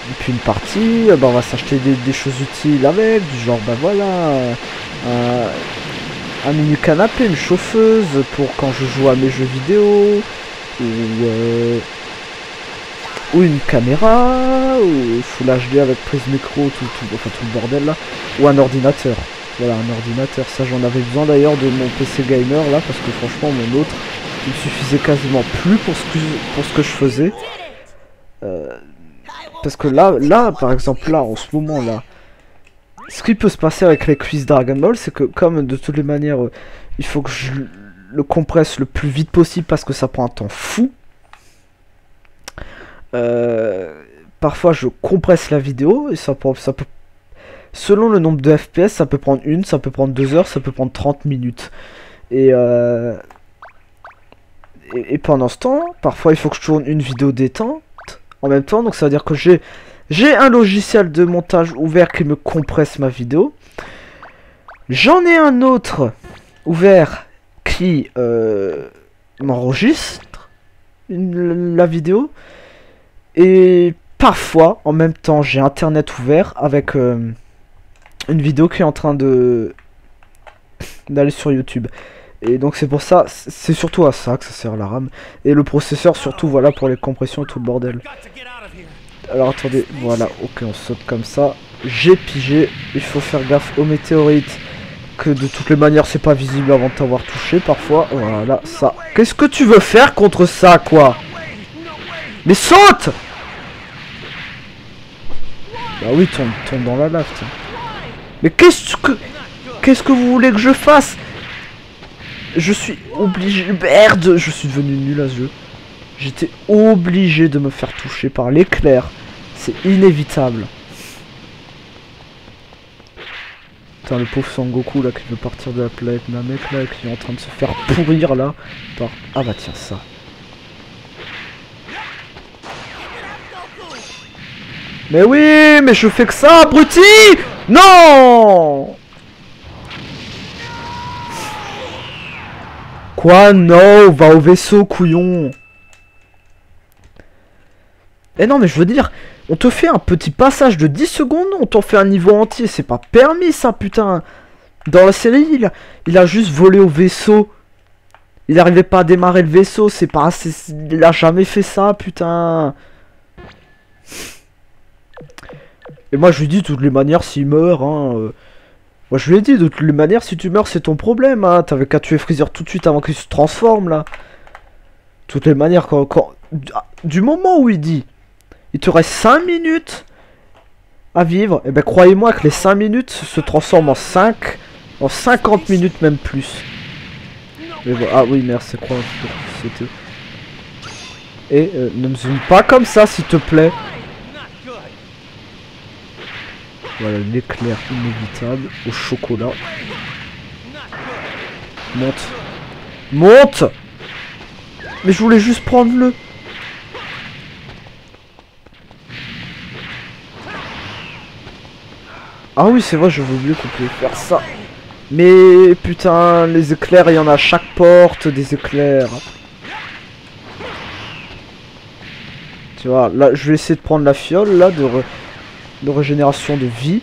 Et puis une partie, bah, on va s'acheter des choses utiles avec, du genre, bah voilà, un mini canapé, une chauffeuse pour quand je joue à mes jeux vidéo, ou une caméra, ou Full HD avec prise micro, enfin tout le bordel là, ou un ordinateur. Voilà, un ordinateur, ça j'en avais besoin d'ailleurs de mon PC gamer là, parce que franchement mon autre, il me suffisait quasiment plus pour ce que je faisais. Parce que là, par exemple là, en ce moment là, ce qui peut se passer avec les quiz Dragon Ball, c'est que comme de toutes les manières, il faut que je le compresse le plus vite possible parce que ça prend un temps fou. Parfois je compresse la vidéo et ça peut, selon le nombre de FPS, ça peut prendre ça peut prendre 2 heures, ça peut prendre 30 minutes. Et pendant ce temps, parfois il faut que je tourne une vidéo détente en même temps, donc ça veut dire que j'ai un logiciel de montage ouvert qui me compresse ma vidéo. J'en ai un autre ouvert qui m'enregistre la vidéo. Et parfois, en même temps, j'ai internet ouvert avec une vidéo qui est en train d'aller sur YouTube. Et donc c'est pour ça, c'est surtout à ça que ça sert la RAM. Et le processeur surtout, voilà, pour les compressions et tout le bordel. Alors attendez, voilà, ok, on saute comme ça. J'ai pigé, il faut faire gaffe aux météorites. Que de toutes les manières, c'est pas visible avant de t'avoir touché parfois. Voilà, ça. Qu'est-ce que tu veux faire contre ça, quoi? Mais saute! Bah oui, tombe dans la lave, tiens. Mais qu'est-ce que vous voulez que je fasse? Je suis obligé... Merde, je suis devenu nul à ce jeu. J'étais obligé de me faire toucher par l'éclair. C'est inévitable. Putain, le pauvre Sangoku là qui veut partir de la planète Namek là, qui est en train de se faire pourrir là. Par... Ah bah tiens, ça. Mais oui, mais je fais que ça, abruti! Non! Quoi? Non, va au vaisseau, couillon. Eh non, mais je veux dire, on te fait un petit passage de 10 secondes, on t'en fait un niveau entier, c'est pas permis ça, putain. Dans la série, il a juste volé au vaisseau. Il n'arrivait pas à démarrer le vaisseau, c'est pas assez... Il a jamais fait ça, putain. Et moi je lui dis de toutes les manières s'il meurt, hein... Moi je lui ai dit de toutes les manières si tu meurs c'est ton problème, hein. T'avais qu'à tuer Freezer tout de suite avant qu'il se transforme là. De toutes les manières du moment où il dit il te reste 5 minutes à vivre, et ben croyez-moi que les 5 minutes se transforment en 50 minutes même plus. Mais bon, ah oui merde c'est quoi c'était. Et ne me zoome pas comme ça s'il te plaît. Voilà l'éclair inévitable au chocolat. Monte. Monte! Mais je voulais juste prendre le... Ah oui c'est vrai, j'avais oublié qu'on pouvait faire ça. Mais putain, les éclairs, il y en a à chaque porte des éclairs. Tu vois, là je vais essayer de prendre la fiole là de régénération de vie.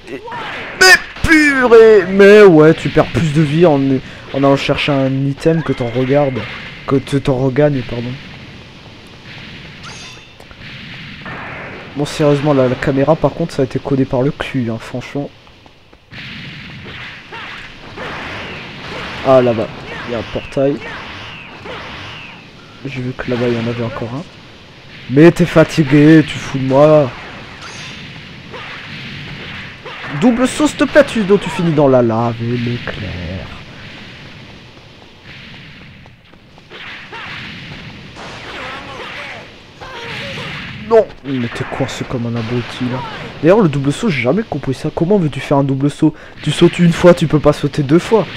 Mais purée! Mais ouais, tu perds plus de vie en allant chercher un item que t'en regardes. Que t'en regagnes, pardon. Bon, sérieusement, la caméra, par contre, ça a été codé par le cul, hein, franchement. Ah, là-bas, il y a un portail. J'ai vu que là-bas, il y en avait encore un. Mais t'es fatigué, tu fous de moi. Double saut, s'il te plaît, tu finis dans la lave et l'éclair. Non, mais t'es coincé comme un abruti là. D'ailleurs le double saut, j'ai jamais compris ça. Comment veux-tu faire un double saut? Tu sautes une fois, tu peux pas sauter deux fois.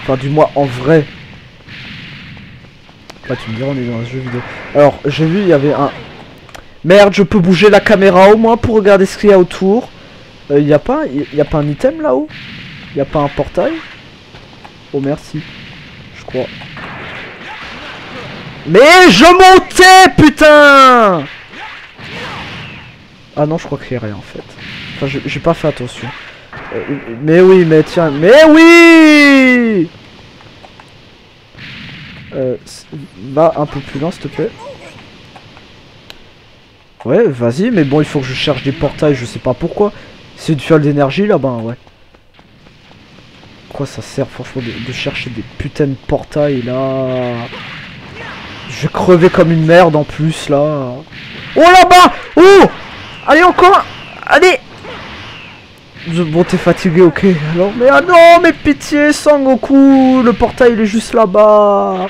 Enfin du moins en vrai. Là tu me diras on est dans un jeu vidéo. Alors j'ai vu il y avait un... Merde, je peux bouger la caméra au moins pour regarder ce qu'il y a autour. Y a pas un item là-haut? Y a pas un portail? Oh merci. Je crois. Mais je montais putain! Ah non, je crois qu'il y a rien en fait. Enfin, j'ai pas fait attention. Mais oui, mais tiens, mais oui! Va un peu plus loin, s'il te plaît. Ouais, vas-y, mais bon, il faut que je cherche des portails, je sais pas pourquoi. C'est une fiole d'énergie là-bas, ouais. Quoi ça sert, franchement, de chercher des putains de portails là? Je vais crever comme une merde en plus là. Oh là-bas! Oh! Allez encore! Allez! Bon t'es fatigué, ok. Alors, mais ah non, mais pitié, Sangoku! Le portail il est juste là-bas.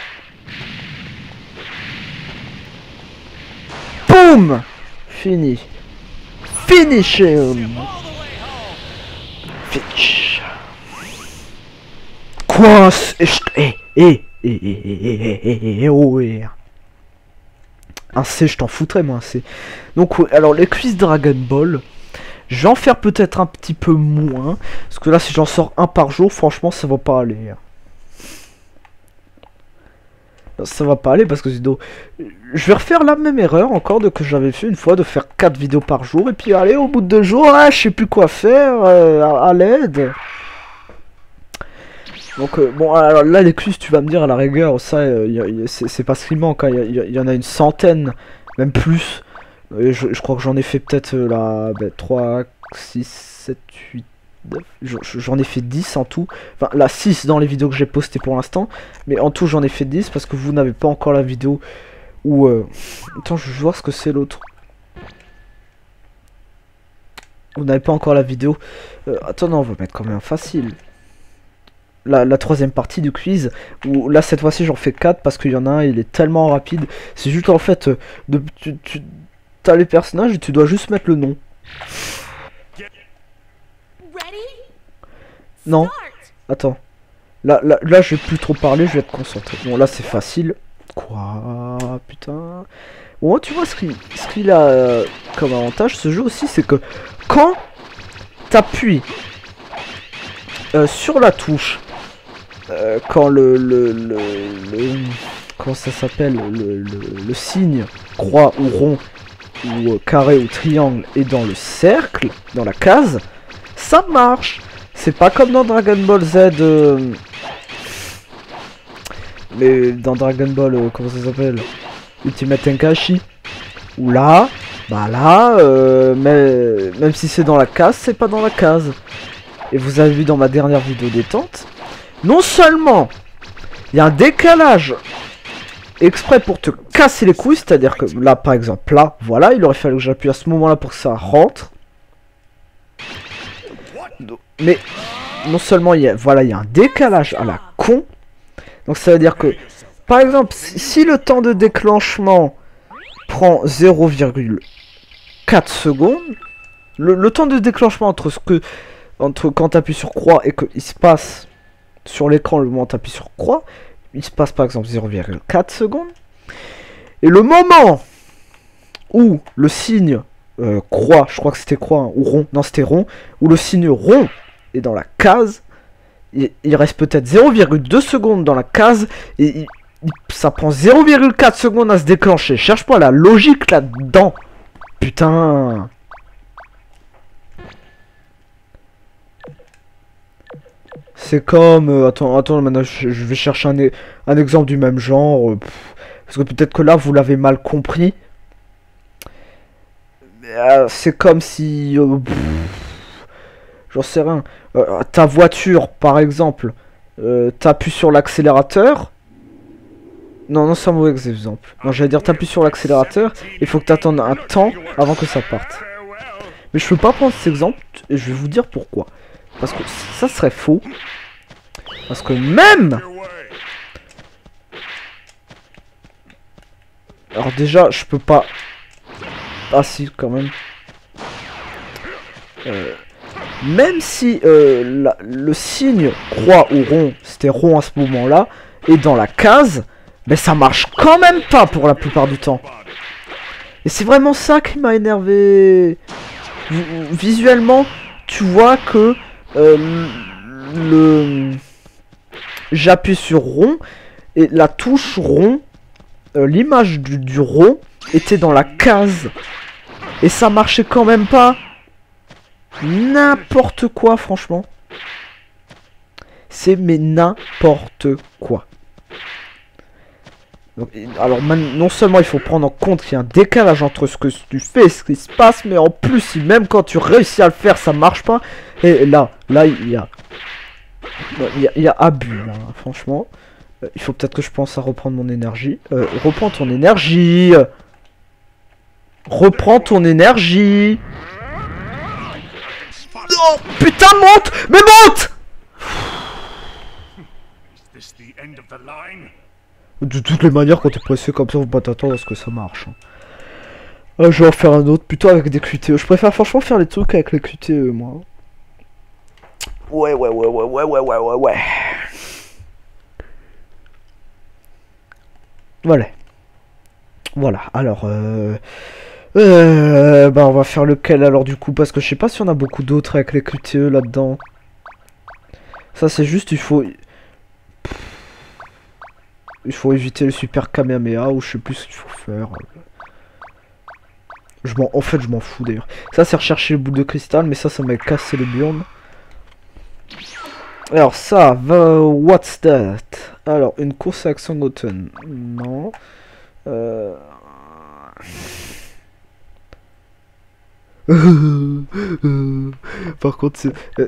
Boum! Fini. Finish him! Finish. Quoi? Un C, je t'en foutrais moi, un C. Donc alors les quiz Dragon Ball, je vais en faire peut-être un petit peu moins, parce que là si j'en sors un par jour, franchement ça va pas aller. Ça va pas aller parce que sinon je vais refaire la même erreur encore que j'avais fait une fois, de faire 4 vidéos par jour, et puis allez au bout de 2 jours, ah, je sais plus quoi faire, à l'aide. Donc bon alors là les quiz tu vas me dire à la rigueur ça c'est pas ce qu'il manque hein. Il y en a une centaine même plus Et je crois que j'en ai fait peut-être là 3, 6, 7, 8, 9. J'en ai fait 10 en tout. Enfin, là, 6 dans les vidéos que j'ai postées pour l'instant. Mais en tout, j'en ai fait 10 parce que vous n'avez pas encore la vidéo où... Attends, je vais voir ce que c'est l'autre. Vous n'avez pas encore la vidéo. Attends, non, on va mettre quand même facile. La troisième partie du quiz. Où là, cette fois-ci, j'en fais 4 parce qu'il y en a un, il est tellement rapide. C'est juste en fait... T'as les personnages et tu dois juste mettre le nom. Non. Attends. Là, je vais plus trop parler, je vais être concentré. Bon, là, c'est facile. Quoi? Putain. Bon, tu vois, ce qu'il a comme avantage, ce jeu aussi, c'est que quand t'appuies sur la touche, quand comment ça s'appelle, le signe croix ou rond ou carré ou triangle est dans le cercle, dans la case, ça marche. C'est pas comme dans Dragon Ball Z, mais dans Dragon Ball, comment ça s'appelle, Ultimate Tenkachi, où là, bah là, même si c'est dans la case, c'est pas dans la case. Et vous avez vu dans ma dernière vidéo détente, non seulement il y a un décalage exprès pour te casser les couilles, c'est-à-dire que là, par exemple, là, voilà, il aurait fallu que j'appuie à ce moment-là pour que ça rentre. Mais non seulement il y a, voilà, il y a un décalage à la con. Donc ça veut dire que, par exemple, si le temps de déclenchement prend 0,4 secondes, le temps de déclenchement entre quand tu appuies sur croix et qu'il se passe sur l'écran le moment où tu appuies sur croix, il se passe par exemple 0,4 secondes. Et le moment où le signe croix, je crois que c'était croix, hein, ou rond, non c'était rond, où le signe rond est dans la case, il reste peut-être 0,2 secondes dans la case, et ça prend 0,4 secondes à se déclencher. Cherche pas la logique là-dedans. Putain. C'est comme... attends, maintenant je vais chercher un exemple du même genre. Parce que peut-être que là vous l'avez mal compris. C'est comme si... j'en sais rien. Ta voiture, par exemple, t'appuies sur l'accélérateur. Non, c'est un mauvais exemple. Non, j'allais dire t'appuies sur l'accélérateur. Il faut que t'attendes un temps avant que ça parte. Mais je peux pas prendre cet exemple et je vais vous dire pourquoi. Parce que ça serait faux. Parce que même... Alors déjà, je peux pas... Ah si, quand même. Même si le signe croix ou rond, c'était rond à ce moment-là, est dans la case, mais ça marche quand même pas pour la plupart du temps. Et c'est vraiment ça qui m'a énervé. Visuellement, tu vois que j'appuie sur rond et la touche rond, l'image du rond était dans la case et ça marchait quand même pas. N'importe quoi, franchement. C'est mais n'importe quoi. Donc, alors non seulement il faut prendre en compte qu'il y a un décalage entre ce que tu fais et ce qui se passe, mais en plus si même quand tu réussis à le faire ça marche pas. Et là il y a abus là, franchement. Il faut peut-être que je pense à reprendre mon énergie. Reprends ton énergie. Reprends ton énergie. Oh putain, monte. Mais monte. De toutes les manières, quand t'es pressé comme ça, faut pas t'attendre à ce que ça marche. Je vais en faire un autre, plutôt avec des QTE. Je préfère franchement faire les trucs avec les QTE, moi. Ouais. Voilà, alors bah on va faire lequel alors du coup, parce que je sais pas si on a beaucoup d'autres avec les QTE là-dedans. Ça c'est juste, il faut éviter le super Kamehameha ou je sais plus ce qu'il faut faire. En fait je m'en fous d'ailleurs. Ça c'est rechercher le boule de cristal, mais ça m'a cassé les burnes. Alors ça, what's that? Alors une course à action Goten. Non. Par contre,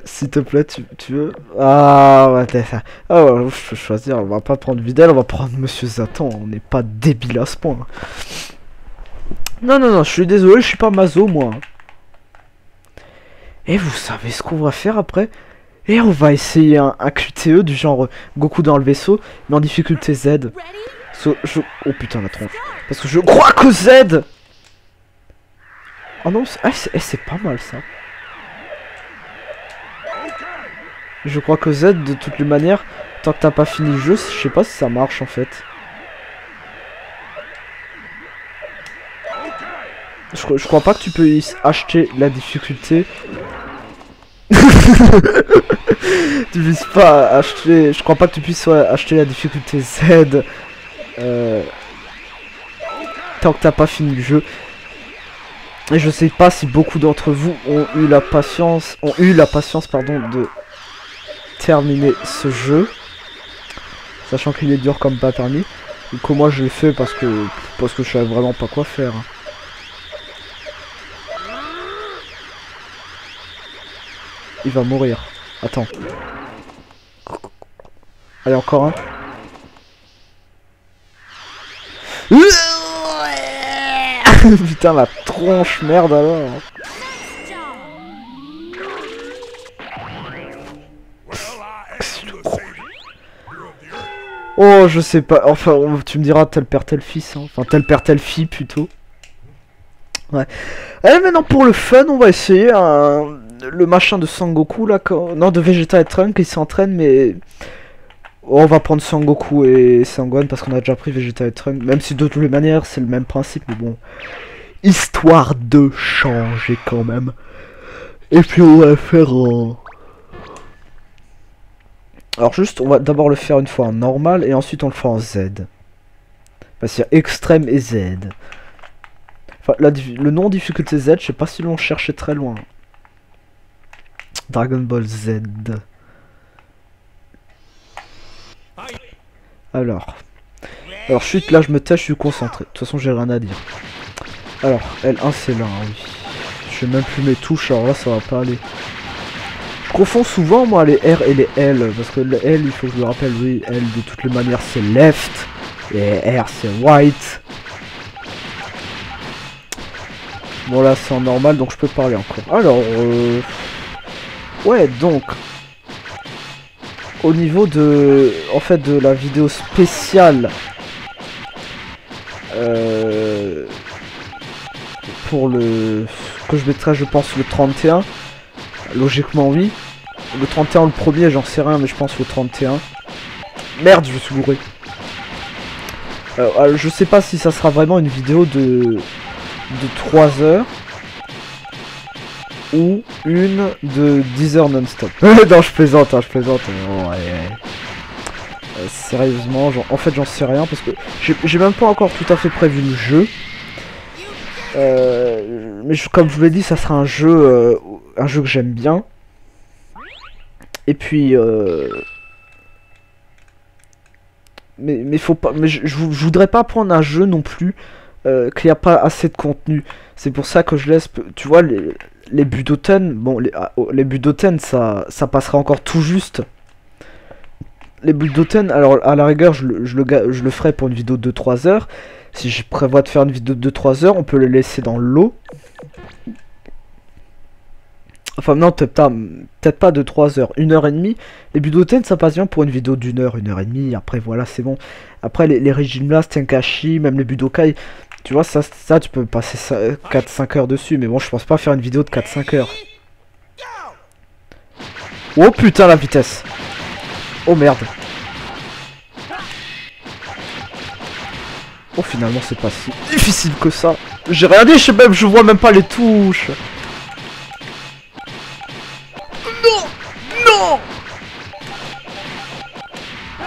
s'il te plaît, tu veux... Ah, ouais, ah ouais, je peux choisir. On va pas prendre Vidal, on va prendre Monsieur Zatan. On n'est pas débile à ce point. Non, non, non, je suis désolé, je suis pas maso, moi. Et vous savez ce qu'on va faire après? Et on va essayer un QTE du genre Goku dans le vaisseau, mais en difficulté Z. Oh putain, la tronche. Parce que je crois que Z... Oh non, c'est pas mal ça. Je crois que Z, de toutes les manières, tant que t'as pas fini le jeu, je sais pas si ça marche en fait. Je crois pas que tu peux acheter la difficulté. Tu puisses pas acheter. Je crois pas que tu puisses acheter la difficulté Z. Tant que t'as pas fini le jeu. Et je sais pas si beaucoup d'entre vous ont eu la patience, pardon, de terminer ce jeu, sachant qu'il est dur comme pas permis. Et que moi je l'ai fait parce que je savais vraiment pas quoi faire. Il va mourir. Attends. Allez, encore un. Putain, la tronche, merde alors. Oh, je sais pas. Enfin, tu me diras tel père, tel fils. Hein. Enfin, tel père, telle fille plutôt. Ouais. Allez, maintenant pour le fun, on va essayer le machin de Sangoku là. Non, de Vegeta et Trunks, ils s'entraînent, mais. On va prendre Sangoku et Sangohan parce qu'on a déjà pris Vegeta et Trunks. Même si de toutes les manières, c'est le même principe, mais bon. Histoire de changer quand même. Et puis on va faire Alors juste, on va d'abord le faire une fois en normal et ensuite on le fera en Z. Parce qu'il y a extrême et Z. Enfin, le nom difficulté Z, je sais pas si l'on cherchait très loin. Dragon Ball Z. Alors chute, là je me tais, je suis concentré. De toute façon, j'ai rien à dire. Alors, L1 c'est là, hein, oui. Je sais même plus mes touches, alors là ça va pas aller. Je confonds souvent moi les R et les L, parce que le L, il faut que je me rappelle, oui, L de toutes les manières c'est left, et R c'est right. Bon là c'est en normal, donc je peux parler encore. Alors, ouais, donc... Au niveau de... En fait, de la vidéo spéciale... pour le... que je mettrai, je pense, le 31. Logiquement, oui. Le 31, le premier, j'en sais rien, mais je pense le 31. Merde, je me suis bourré. Je sais pas si ça sera vraiment une vidéo de 3 heures. Ou une de 10 heures non-stop. Non, je plaisante, hein, je plaisante. Oh, ouais. Sérieusement, en fait, j'en sais rien parce que j'ai même pas encore tout à fait prévu le jeu. Mais comme je vous l'ai dit, ça sera un jeu que j'aime bien. Et puis, mais faut pas. Mais je voudrais pas prendre un jeu non plus qu'il n'y a pas assez de contenu. C'est pour ça que je laisse. Tu vois les Budoten, bon, les Budoten, ça passera encore tout juste. Les Budoten, alors à la rigueur, je le ferai pour une vidéo de 3 heures. Si je prévois de faire une vidéo de 3 heures, on peut les laisser dans l'eau. Enfin, non, peut-être pas de 3 heures, 1h30. Les Budoten, ça passe bien pour une vidéo d'1 heure, 1h30. Après, voilà, c'est bon. Après, les Regime Blast, Tenkashi, même les Budokai. Tu vois, ça tu peux passer 4-5 heures dessus, mais bon, je pense pas faire une vidéo de 4-5 heures. Oh putain, la vitesse. Oh merde. Oh, finalement, c'est pas si difficile que ça. J'ai rien dit, je vois même pas les touches. Non. Non.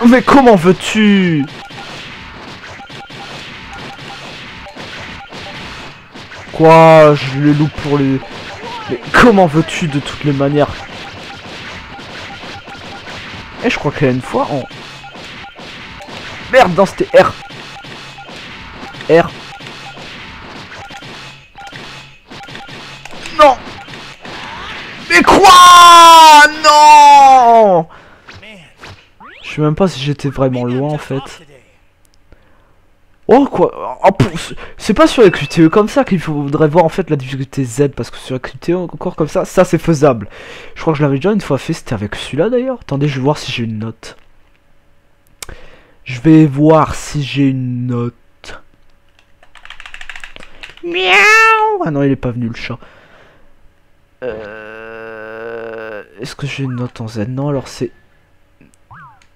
Mais comment veux-tu? Quoi? Je les loupe pour les... Mais comment veux-tu de toutes les manières? Et je crois qu'il y a une fois en... Merde, non, c'était R. R. Non, Non! Mais quoi? Non! Je sais même pas si j'étais vraiment loin en fait. Oh quoi? Oh, c'est pas sur les QTE comme ça qu'il faudrait voir en fait la difficulté Z, parce que sur les QTE encore comme ça c'est faisable. Je crois que je l'avais déjà une fois fait, c'était avec celui-là d'ailleurs. Attendez, je vais voir si j'ai une note. Je vais voir si j'ai une note. Miaou! Ah non, il est pas venu le chat. Est-ce que j'ai une note en Z? Non, alors c'est...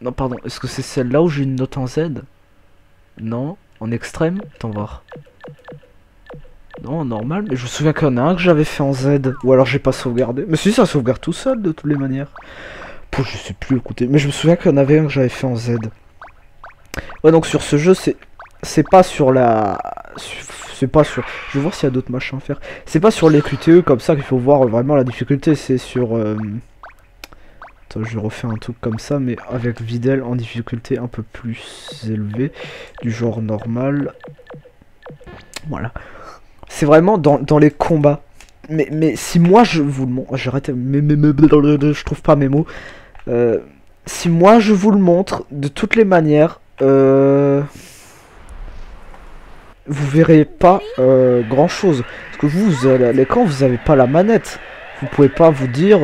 Non, pardon, est-ce que c'est celle-là où j'ai une note en Z? Non. En extrême? Attends voir. Non, en normal, mais je me souviens qu'il y en a un que j'avais fait en Z. Ou alors j'ai pas sauvegardé. Mais si, ça sauvegarde tout seul de toutes les manières. Je sais plus, écoutez. Mais je me souviens qu'il y en avait un que j'avais fait en Z. Ouais, donc sur ce jeu, c'est pas sur la... C'est pas sur... Je vais voir s'il y a d'autres machins à faire. C'est pas sur les QTE comme ça qu'il faut voir vraiment la difficulté. C'est sur... Attends, je refais un truc comme ça, mais avec Videl en difficulté un peu plus élevée. Du genre normal. Voilà. C'est vraiment dans les combats. Mais si moi je vous le montre... J'arrête... Je trouve pas mes mots. Si moi je vous le montre, de toutes les manières... vous verrez pas grand chose. Parce que vous à l'écran, vous avez pas la manette. Vous pouvez pas vous dire...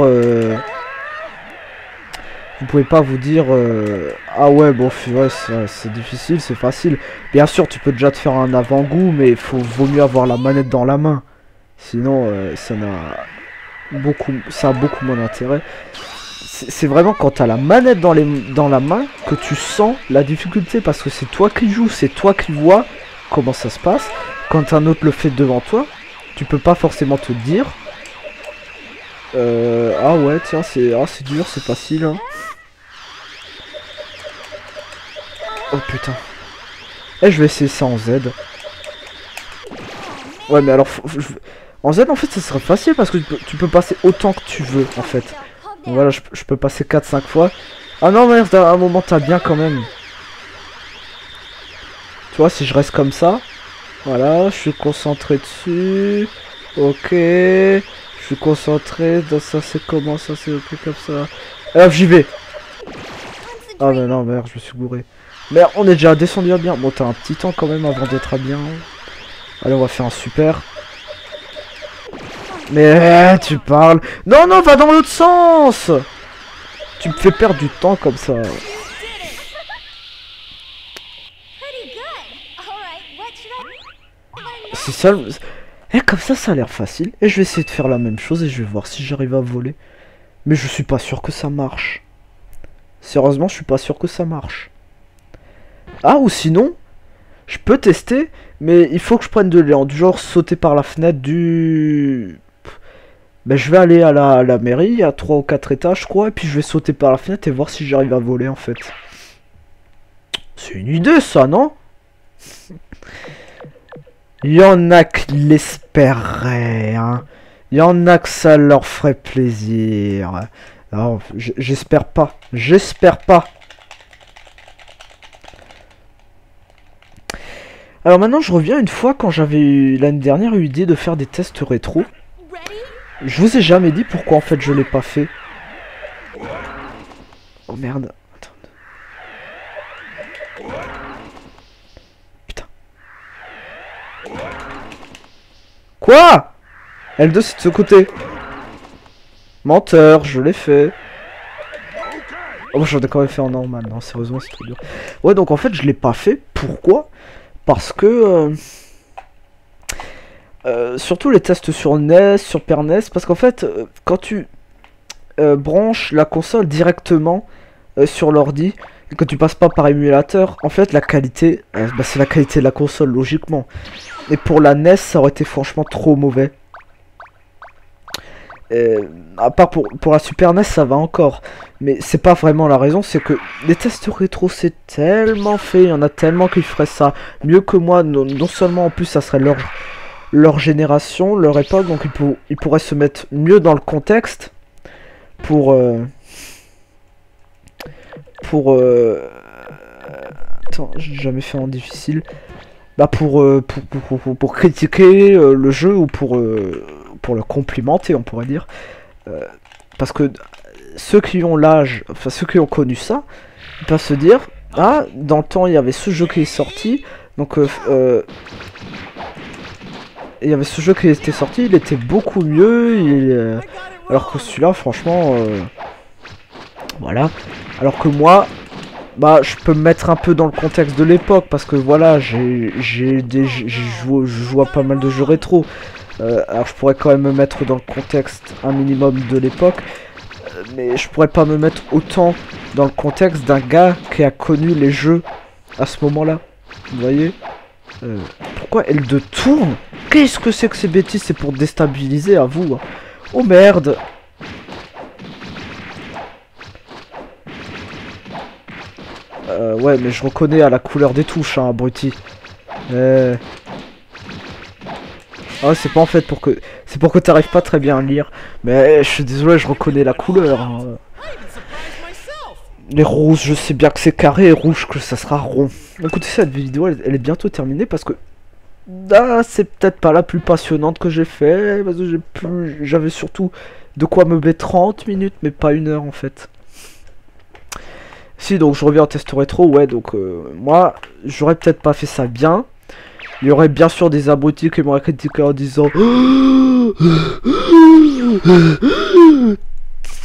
Vous pouvez pas vous dire ah ouais bon ouais, c'est difficile, c'est facile. Bien sûr tu peux déjà te faire un avant-goût, mais vaut mieux avoir la manette dans la main. Sinon ça a beaucoup moins d'intérêt. C'est vraiment quand t'as la manette dans la main que tu sens la difficulté, parce que c'est toi qui joues, c'est toi qui vois comment ça se passe. Quand un autre le fait devant toi, tu peux pas forcément te dire ah ouais tiens c'est dur, c'est facile hein. Oh putain. Eh je vais essayer ça en Z. Ouais mais alors en Z en fait ça serait facile parce que tu peux passer autant que tu veux en fait. Donc, voilà, je peux passer 4-5 fois. Ah non merde, à un moment t'as bien quand même. Tu vois, si je reste comme ça, voilà, je suis concentré dessus. Ok, je suis concentré. Dans ça c'est comment, ça c'est ok comme ça. Alors j'y vais. Ah mais non merde, je me suis gouré. Merde, on est déjà descendu à bien. Bon, t'as un petit temps quand même avant d'être à bien. Allez, on va faire un super. Mais tu parles. Non, non, va dans l'autre sens. Tu me fais perdre du temps comme ça. C'est ça. Eh, comme ça a l'air facile. Et je vais essayer de faire la même chose et je vais voir si j'arrive à voler. Mais je suis pas sûr que ça marche. Sérieusement, je suis pas sûr que ça marche. Ah, ou sinon, je peux tester, mais il faut que je prenne de l'élan. Du genre sauter par la fenêtre du... Ben, je vais aller à la mairie, à 3 ou 4 étages, je crois, et puis je vais sauter par la fenêtre et voir si j'arrive à voler, en fait. C'est une idée, ça, non? Il y en a qui l'espéraient, hein. Il y en a que ça leur ferait plaisir. Alors, j'espère pas. J'espère pas. Alors maintenant, je reviens une fois quand j'avais l'année dernière eu l'idée de faire des tests rétro. Je vous ai jamais dit pourquoi en fait je l'ai pas fait. Oh merde. Attends. Putain. Quoi? L2 c'est de ce côté. Menteur, je l'ai fait. Oh j'en ai quand même fait en normal. Non sérieusement c'est trop dur. Ouais donc en fait je l'ai pas fait. Pourquoi? Parce que... surtout les tests sur NES, sur Super NES, parce qu'en fait, quand tu branches la console directement sur l'ordi, et que tu passes pas par émulateur, en fait la qualité, bah, c'est la qualité de la console logiquement. Et pour la NES, ça aurait été franchement trop mauvais. À part pour la Super NES, ça va encore. Mais c'est pas vraiment la raison, c'est que les tests rétro c'est tellement fait, il y en a tellement qui feraient ça mieux que moi. Non seulement en plus ça serait leur génération, leur époque, donc ils pourraient se mettre mieux dans le contexte pour attends, j'ai jamais fait en difficile. Bah pour critiquer le jeu ou pour pour le complimenter, on pourrait dire. Parce que ceux qui ont l'âge, enfin ceux qui ont connu ça, ils peuvent se dire, ah, dans le temps il y avait ce jeu qui est sorti, donc il y avait ce jeu qui était sorti, il était beaucoup mieux, alors que celui-là, franchement, voilà. Alors que moi, bah, je peux me mettre un peu dans le contexte de l'époque, parce que voilà, je joue à pas mal de jeux rétro. Alors je pourrais quand même me mettre dans le contexte un minimum de l'époque, mais je pourrais pas me mettre autant dans le contexte d'un gars qui a connu les jeux à ce moment-là. Vous voyez, pourquoi L2 tourne? Qu'est-ce que c'est que ces bêtises? C'est pour déstabiliser à vous, hein. Oh merde. Ouais, mais je reconnais à la couleur des touches, hein, abruti. Ah, c'est pas en fait pour que... C'est pour que t'arrives pas très bien à lire. Mais je suis désolé, je reconnais la couleur, hein. Les roses, je sais bien que c'est carré, et rouge que ça sera rond. Écoutez, cette vidéo, elle est bientôt terminée parce que... Ah, c'est peut-être pas la plus passionnante que j'ai fait, parce que j'avais surtout de quoi meubler 30 minutes, mais pas 1 heure en fait. Si, donc je reviens en test rétro, ouais, donc moi, j'aurais peut-être pas fait ça bien. Il y aurait bien sûr des abrutis qui m'auraient critiqué en disant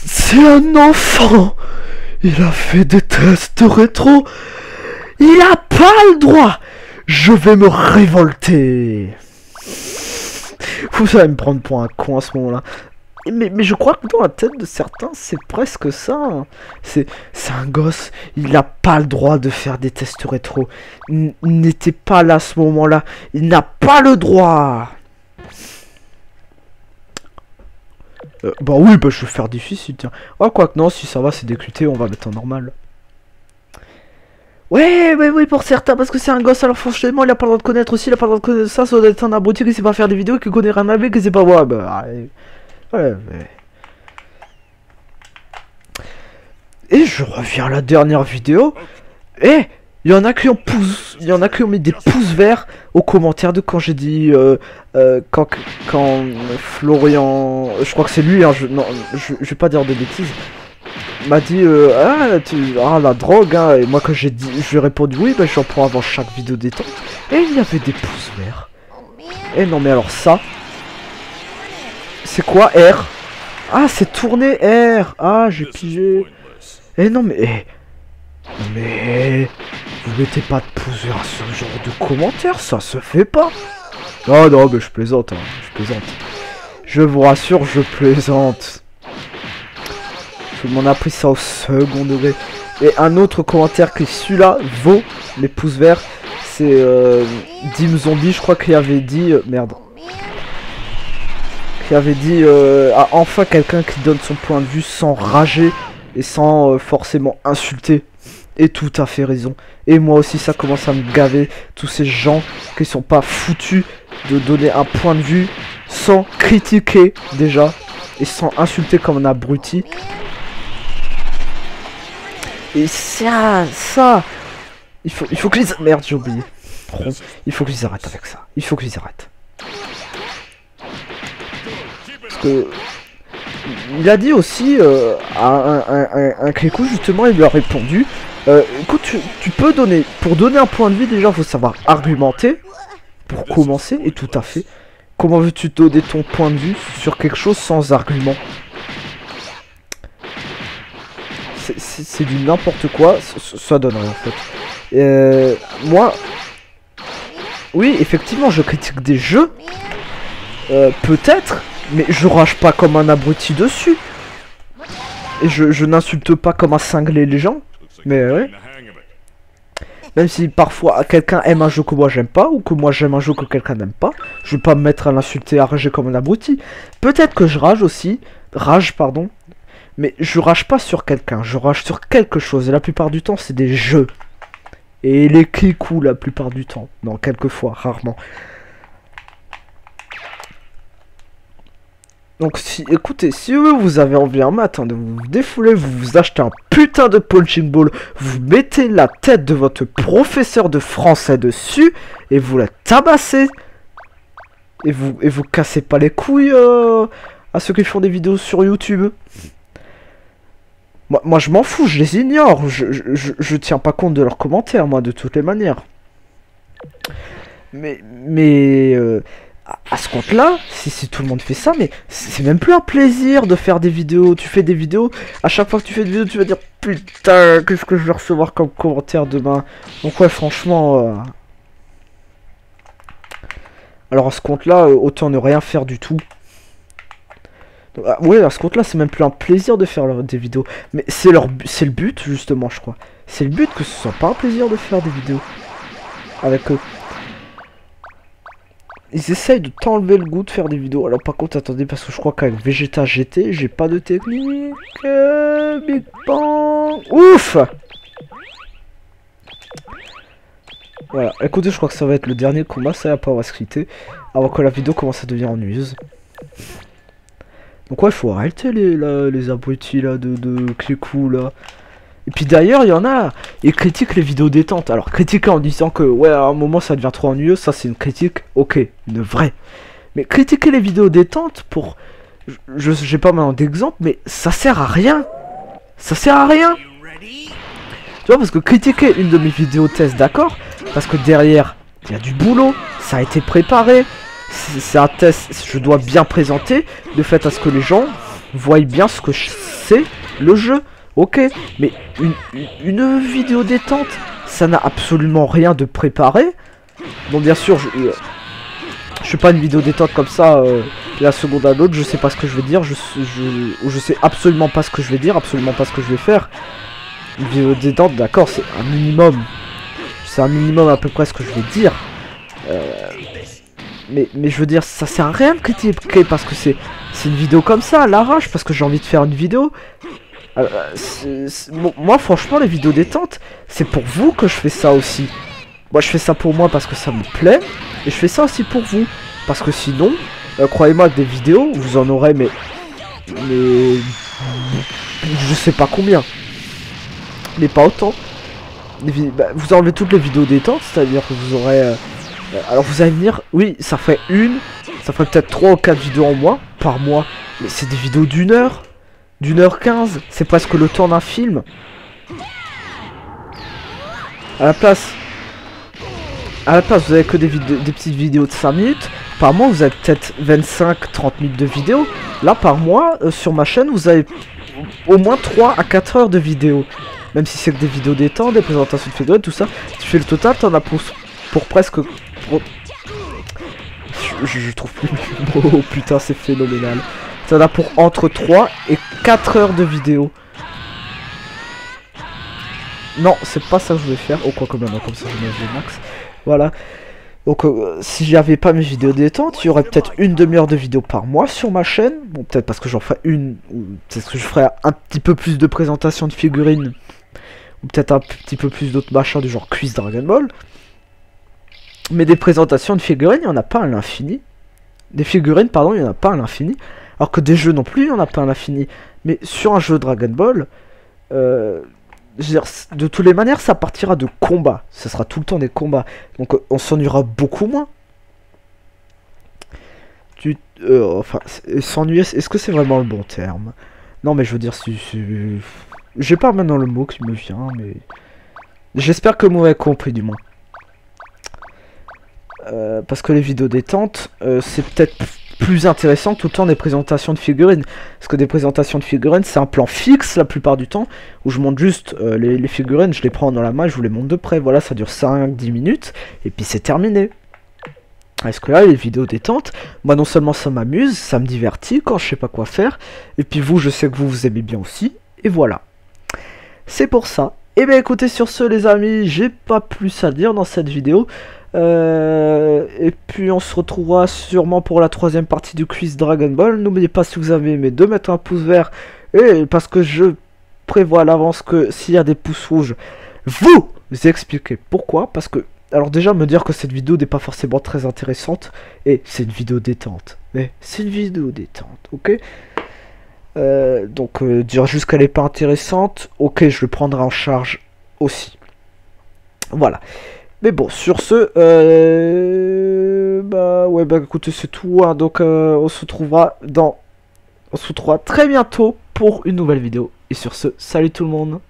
c'est un enfant, il a fait des tests rétro, il a pas le droit. Je vais me révolter. Vous allez me prendre pour un con à ce moment-là. Mais je crois que dans la tête de certains, c'est presque ça. Hein. C'est un gosse, il n'a pas le droit de faire des tests rétro. Il n'était pas là à ce moment-là. Il n'a pas le droit. Bah oui, bah je vais faire difficile, tiens. Ah, quoique non, si ça va, c'est décuté, on va mettre en normal. Ouais, oui, pour certains, parce que c'est un gosse, alors forcément, il a pas le droit de connaître aussi, il a pas le droit de connaître ça, ça doit être un abruti qui sait pas faire des vidéos, qui connaît rien avec, qui sait pas voir, bah... Ouais, mais... Et je reviens à la dernière vidéo, et il y en a qui ont mis des pouces verts aux commentaires de quand j'ai dit, quand Florian, je crois que c'est lui, hein, je vais pas dire de bêtises, m'a dit la drogue, hein. Et moi quand j'ai dit, je lui ai répondu oui, bah j'en prends avant chaque vidéo détente. Et il y avait des pouces verts. Et non mais alors ça, c'est quoi R? Ah, c'est tourné R. Ah, j'ai pigé. Eh non mais vous mettez pas de pouces verts à ce genre de commentaires, ça se fait pas. Non mais je plaisante, hein, je plaisante. Je vous rassure, je plaisante. Tout le monde a pris ça au second degré. Et un autre commentaire que celui-là vaut les pouces verts, c'est Dim Zombie, je crois qu'il avait dit... merde. Qui avait dit enfin quelqu'un qui donne son point de vue sans rager et sans forcément insulter. Et tout à fait raison. Et moi aussi ça commence à me gaver. Tous ces gens qui sont pas foutus de donner un point de vue sans critiquer déjà. Et sans insulter comme un abruti. Et ça, il faut qu'ils... Merde, j'ai oublié. Il faut qu'ils arrêtent avec ça. Il faut qu'ils arrêtent. Parce que... Il a dit aussi à un Cléco, justement, il lui a répondu écoute, tu peux donner... Pour donner un point de vue, déjà, il faut savoir argumenter. Pour commencer, et tout à fait. Comment veux-tu donner ton point de vue sur quelque chose sans argument? C'est du n'importe quoi, ça donne rien en fait. Moi, oui, effectivement, je critique des jeux, peut-être, mais je rage pas comme un abruti dessus. Et je n'insulte pas comme un cinglé les gens, mais ouais. Même si parfois quelqu'un aime un jeu que moi j'aime pas, ou que moi j'aime un jeu que quelqu'un n'aime pas, je vais pas me mettre à l'insulter, à rager comme un abruti. Peut-être que je rage aussi, pardon. Mais je rage pas sur quelqu'un, je rage sur quelque chose. Et la plupart du temps, c'est des jeux. Et les clics la plupart du temps. Non, quelquefois, rarement. Donc, écoutez, si vous avez envie un matin de vous défouler, vous achetez un putain de punching ball, vous mettez la tête de votre professeur de français dessus, et vous la tabassez. Et vous cassez pas les couilles à ceux qui font des vidéos sur YouTube. Moi je m'en fous, je les ignore. Je tiens pas compte de leurs commentaires, moi, de toutes les manières. Mais à ce compte-là, si tout le monde fait ça, mais c'est même plus un plaisir de faire des vidéos. Tu fais des vidéos, à chaque fois que tu fais des vidéos, tu vas dire putain, qu'est-ce que je vais recevoir comme commentaire demain. Donc ouais, franchement... Alors à ce compte-là, autant ne rien faire du tout. Donc, ouais, à ce compte-là, c'est même plus un plaisir de faire des vidéos. Mais c'est le but, justement, je crois. C'est le but que ce soit pas un plaisir de faire des vidéos avec eux. Ils essayent de t'enlever le goût de faire des vidéos. Alors par contre, attendez, parce que je crois qu'avec Vegeta GT, j'ai pas de technique. Big Bang. Ouf. Voilà, écoutez, je crois que ça va être le dernier combat, ça va pas avoir scripté, avant que la vidéo commence à devenir ennuyeuse. Donc ouais, il faut arrêter les abrutis là de Clicou là. Et puis d'ailleurs, il y en a, ils critiquent les vidéos détente. Alors critiquer en disant que ouais, à un moment ça devient trop ennuyeux, ça c'est une critique, ok, une vraie. Mais critiquer les vidéos détente pour... j'ai pas maintenant d'exemple, mais ça sert à rien. Ça sert à rien. Tu vois, parce que critiquer une de mes vidéos test, d'accord, parce que derrière, il y a du boulot, ça a été préparé. C'est un test, je dois bien présenter, de fait à ce que les gens voient bien ce que c'est, le jeu. Ok, mais une vidéo détente, ça n'a absolument rien de préparé. Bon, bien sûr, je fais pas une vidéo détente comme ça, la seconde à l'autre, je sais pas ce que je vais dire, je sais absolument pas ce que je vais dire, absolument pas ce que je vais faire. Une vidéo détente, d'accord, c'est un minimum. C'est un minimum à peu près ce que je vais dire. Mais je veux dire, ça sert à rien de critiquer parce que c'est une vidéo comme ça, à l'arrache, parce que j'ai envie de faire une vidéo. Moi, franchement, les vidéos détente, c'est pour vous que je fais ça aussi. Moi, je fais ça pour moi parce que ça me plaît. Et je fais ça aussi pour vous. Parce que sinon, croyez-moi que des vidéos, vous en aurez, mais je sais pas combien. Mais pas autant. Vous enlevez toutes les vidéos détente, c'est-à-dire que vous aurez... alors vous allez me dire, oui, ça ferait peut-être 3 ou 4 vidéos en moins, par mois. Mais c'est des vidéos d'1 heure. d'1h15, c'est presque le temps d'un film. À la place, vous avez que des petites vidéos de 5 minutes. Par mois, vous avez peut-être 25-30 minutes de vidéos. Là, par mois, sur ma chaîne, vous avez au moins 3 à 4 heures de vidéos. Même si c'est que des vidéos détente, des présentations de figurines, tout ça. Tu fais le total, t'en as pour presque... Je trouve plus le mot. Oh putain, c'est phénoménal. T'en as pour entre 3 et 4 heures de vidéo. Non, c'est pas ça que je vais faire. Oh, quoi que maintenant, comme ça, je mets le max. Voilà. Donc, si j'avais pas mes vidéos détente, il y aurait peut-être une demi-heure de vidéo par mois sur ma chaîne. Bon, peut-être parce que j'en ferai une, ou peut-être que je ferai un petit peu plus de présentation de figurines. Ou peut-être un petit peu plus d'autres machins du genre quiz Dragon Ball. Mais des présentations de figurines, il n'y en a pas à l'infini. Des figurines, pardon, il n'y en a pas à l'infini. Alors que des jeux non plus, il n'y en a pas à l'infini. Mais sur un jeu Dragon Ball, je veux dire, de toutes les manières, ça partira de combats. Ce sera tout le temps des combats. Donc on s'ennuiera beaucoup moins. Enfin, s'ennuyer, est-ce que c'est vraiment le bon terme? Non, mais je veux dire, j'ai pas maintenant le mot qui me vient, mais... J'espère que vous m'avez compris, du moins. Parce que les vidéos détente, c'est peut-être plus intéressant que tout le temps des présentations de figurines. Parce que des présentations de figurines, c'est un plan fixe la plupart du temps, où je monte juste les figurines, je les prends dans la main et je vous les montre de près. Voilà, ça dure 5-10 minutes, et puis c'est terminé. Est-ce que là, les vidéos détente, moi non seulement ça m'amuse, ça me divertit quand je sais pas quoi faire, et puis vous, je sais que vous aimez bien aussi, et voilà. C'est pour ça. Et bien écoutez, sur ce les amis, j'ai pas plus à dire dans cette vidéo. Et puis on se retrouvera sûrement pour la 3e partie du quiz Dragon Ball. N'oubliez pas, si vous avez aimé, de mettre un pouce vert. Et parce que je prévois à l'avance que s'il y a des pouces rouges, vous expliquez pourquoi. Parce que, alors déjà, me dire que cette vidéo n'est pas forcément très intéressante. Et c'est une vidéo détente. Mais c'est une vidéo détente, ok. Donc dire juste qu'elle n'est pas intéressante, ok, je le prendrai en charge aussi. Voilà. Mais bon, sur ce, bah ouais, bah écoutez, c'est tout, hein. Donc on se retrouvera très bientôt pour une nouvelle vidéo. Et sur ce, salut tout le monde.